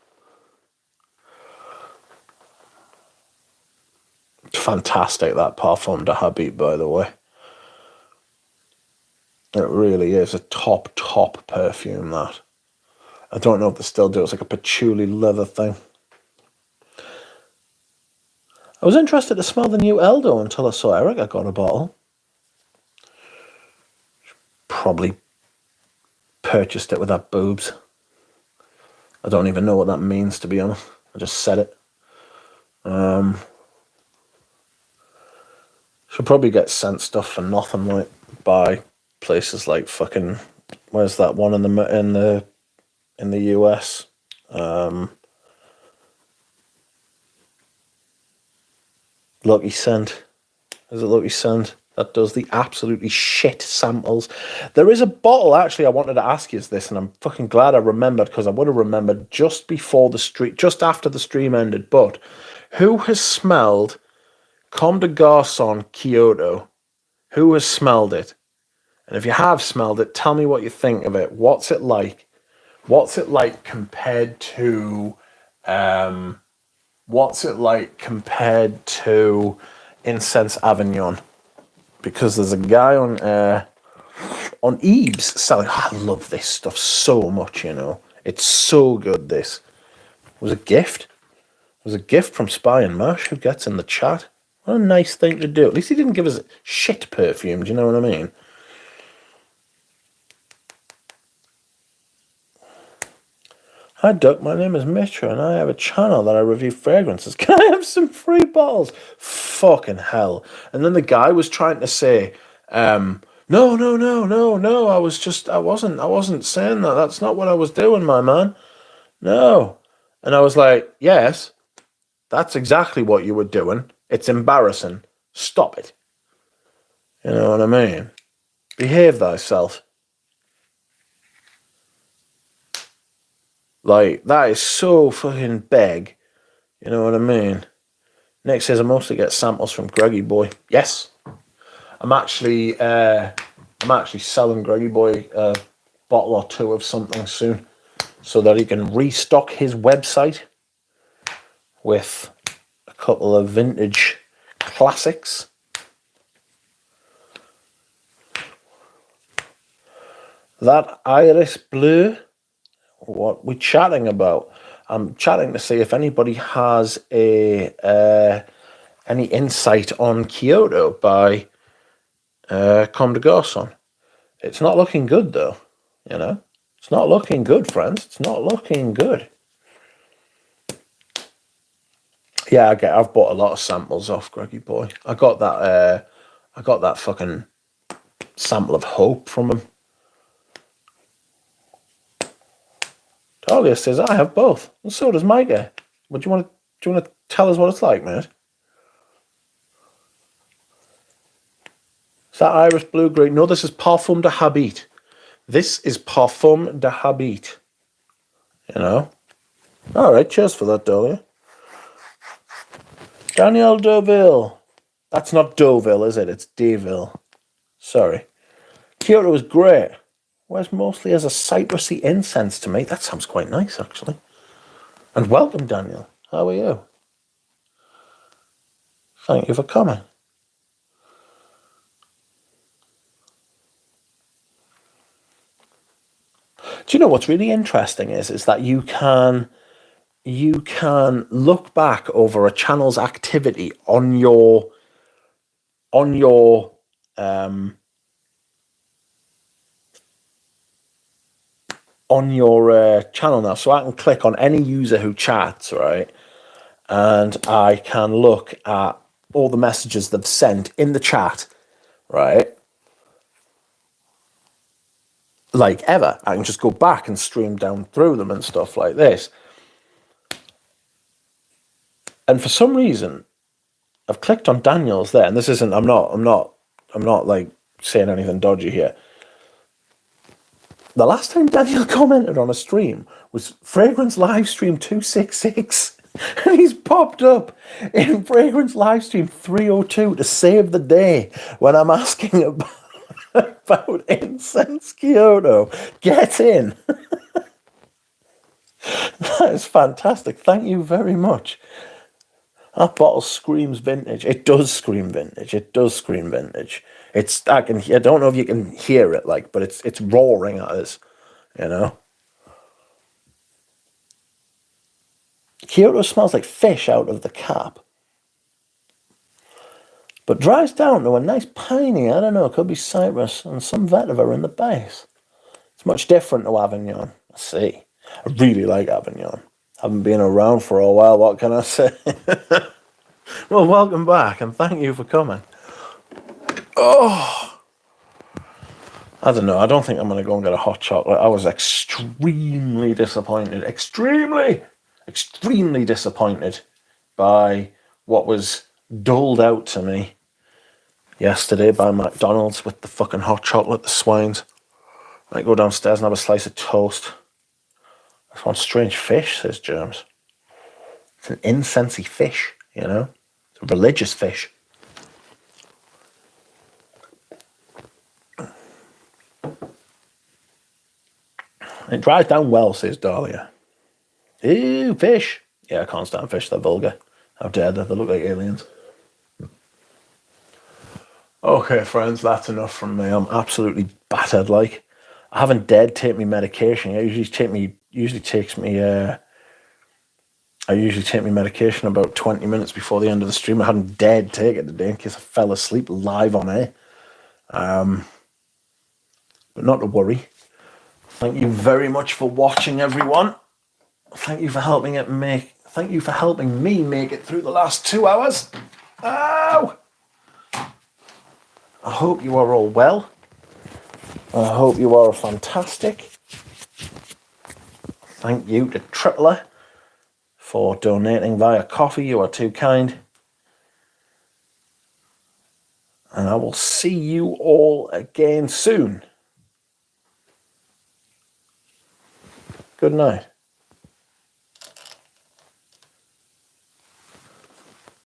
Fantastic, that Parfum de Habit, by the way. It really is a top perfume, that. I don't know if they still do it. It's like a patchouli leather thing. I was interested to smell the new Eldo until I saw Erica got a bottle. Probably purchased it with her boobs. I don't even know what that means, to be honest. I just said it. She'll probably get sent stuff for nothing, like by places like fucking. Where's that one in the US? Lucky Scent. Is it Lucky Scent? That does the absolutely shit samples. There is a bottle, actually, I wanted to ask you this, and I'm fucking glad I remembered, because I would have remembered just after the stream ended. But who has smelled Comme des Garçons Kyoto? Who has smelled it? And if you have smelled it, tell me what you think of it. What's it like? What's it like compared to Incense Avignon? Because there's a guy on Ebs selling. I love this stuff so much, you know. It's so good. This was a gift. It was a gift from Spy and Mash, who gets in the chat. What a nice thing to do. At least he didn't give us shit perfume. Do you know what I mean? Hi, Duck. My name is Mitra, and I have a channel that I review fragrances. Can I have some free bottles? Fucking hell. And then the guy was trying to say, no. I wasn't saying that. That's not what I was doing, my man. No. And I was like, yes, that's exactly what you were doing. It's embarrassing. Stop it. You know what I mean? Behave thyself. Like, that is so fucking big. You know what I mean? Nick says I mostly get samples from Greggy Boy. Yes. I'm actually selling Greggy Boy a bottle or two of something soon, so that he can restock his website with a couple of vintage classics. That iris blue, what we chatting about? I'm chatting to see if anybody has any insight on Kyoto by Comme des Garçons. It's not looking good, though. You know, it's not looking good, friends. It's not looking good. Yeah, I've bought a lot of samples off Greggy Boy. I got that fucking sample of Hope from him. Talia says I have both, and so does Micah. But do you want to tell us what it's like, mate? Is that Irish blue green? No, this is Parfum de Habit. This is Parfum de Habit. You know? All right, cheers for that, Dahlia. Danielle Deauville. That's not Deauville, is it? It's Deville. Sorry. Kyoto is great. Wears mostly as a citrusy incense to me. That sounds quite nice, actually. And welcome, Daniel. How are you? Thank you for coming. Do you know what's really interesting is that you can look back over a channel's activity on your channel now. So I can click on any user who chats, right? And I can look at all the messages they've sent in the chat, right? Like ever. I can just go back and stream down through them and stuff like this. And for some reason, I've clicked on Daniel's there, and this isn't. I'm not not like saying anything dodgy here. The last time Daniel commented on a stream was Fragrance Livestream 266. And he's popped up in Fragrance Livestream 302 to save the day when I'm asking about incense Kyoto. Get in. That is fantastic. Thank you very much. That bottle screams vintage. It does scream vintage. It does scream vintage. I don't know if you can hear it, like, but it's roaring at us, you know. Kyoto smells like fish out of the cap, but dries down to a nice piney, I don't know, it could be citrus and some vetiver in the base. It's much different to Avignon. I see. I really like Avignon. Haven't been around for a while, what can I say? Well, welcome back and thank you for coming. Oh, I don't know. I don't think I'm going to go and get a hot chocolate. I was extremely disappointed. Extremely disappointed by what was doled out to me yesterday by McDonald's with the fucking hot chocolate, the swines. I go downstairs and have a slice of toast. That's one strange fish, says Germs. It's an incensey fish, you know? It's a religious fish. It dries down well, says Dahlia. Ew, fish. Yeah, I can't stand fish, they're vulgar. How dare they? They look like aliens. Okay, friends, that's enough from me. I'm absolutely battered, like. I haven't dared take me medication. I usually take me medication about 20 minutes before the end of the stream. I hadn't dared take it today in case I fell asleep live on air. But not to worry. Thank you very much for watching, everyone. Thank you for helping me make it through the last 2 hours. Ow! I hope you are all well. I hope you are fantastic. Thank you to Tripler for donating via coffee. You are too kind. And I will see you all again soon. Good night.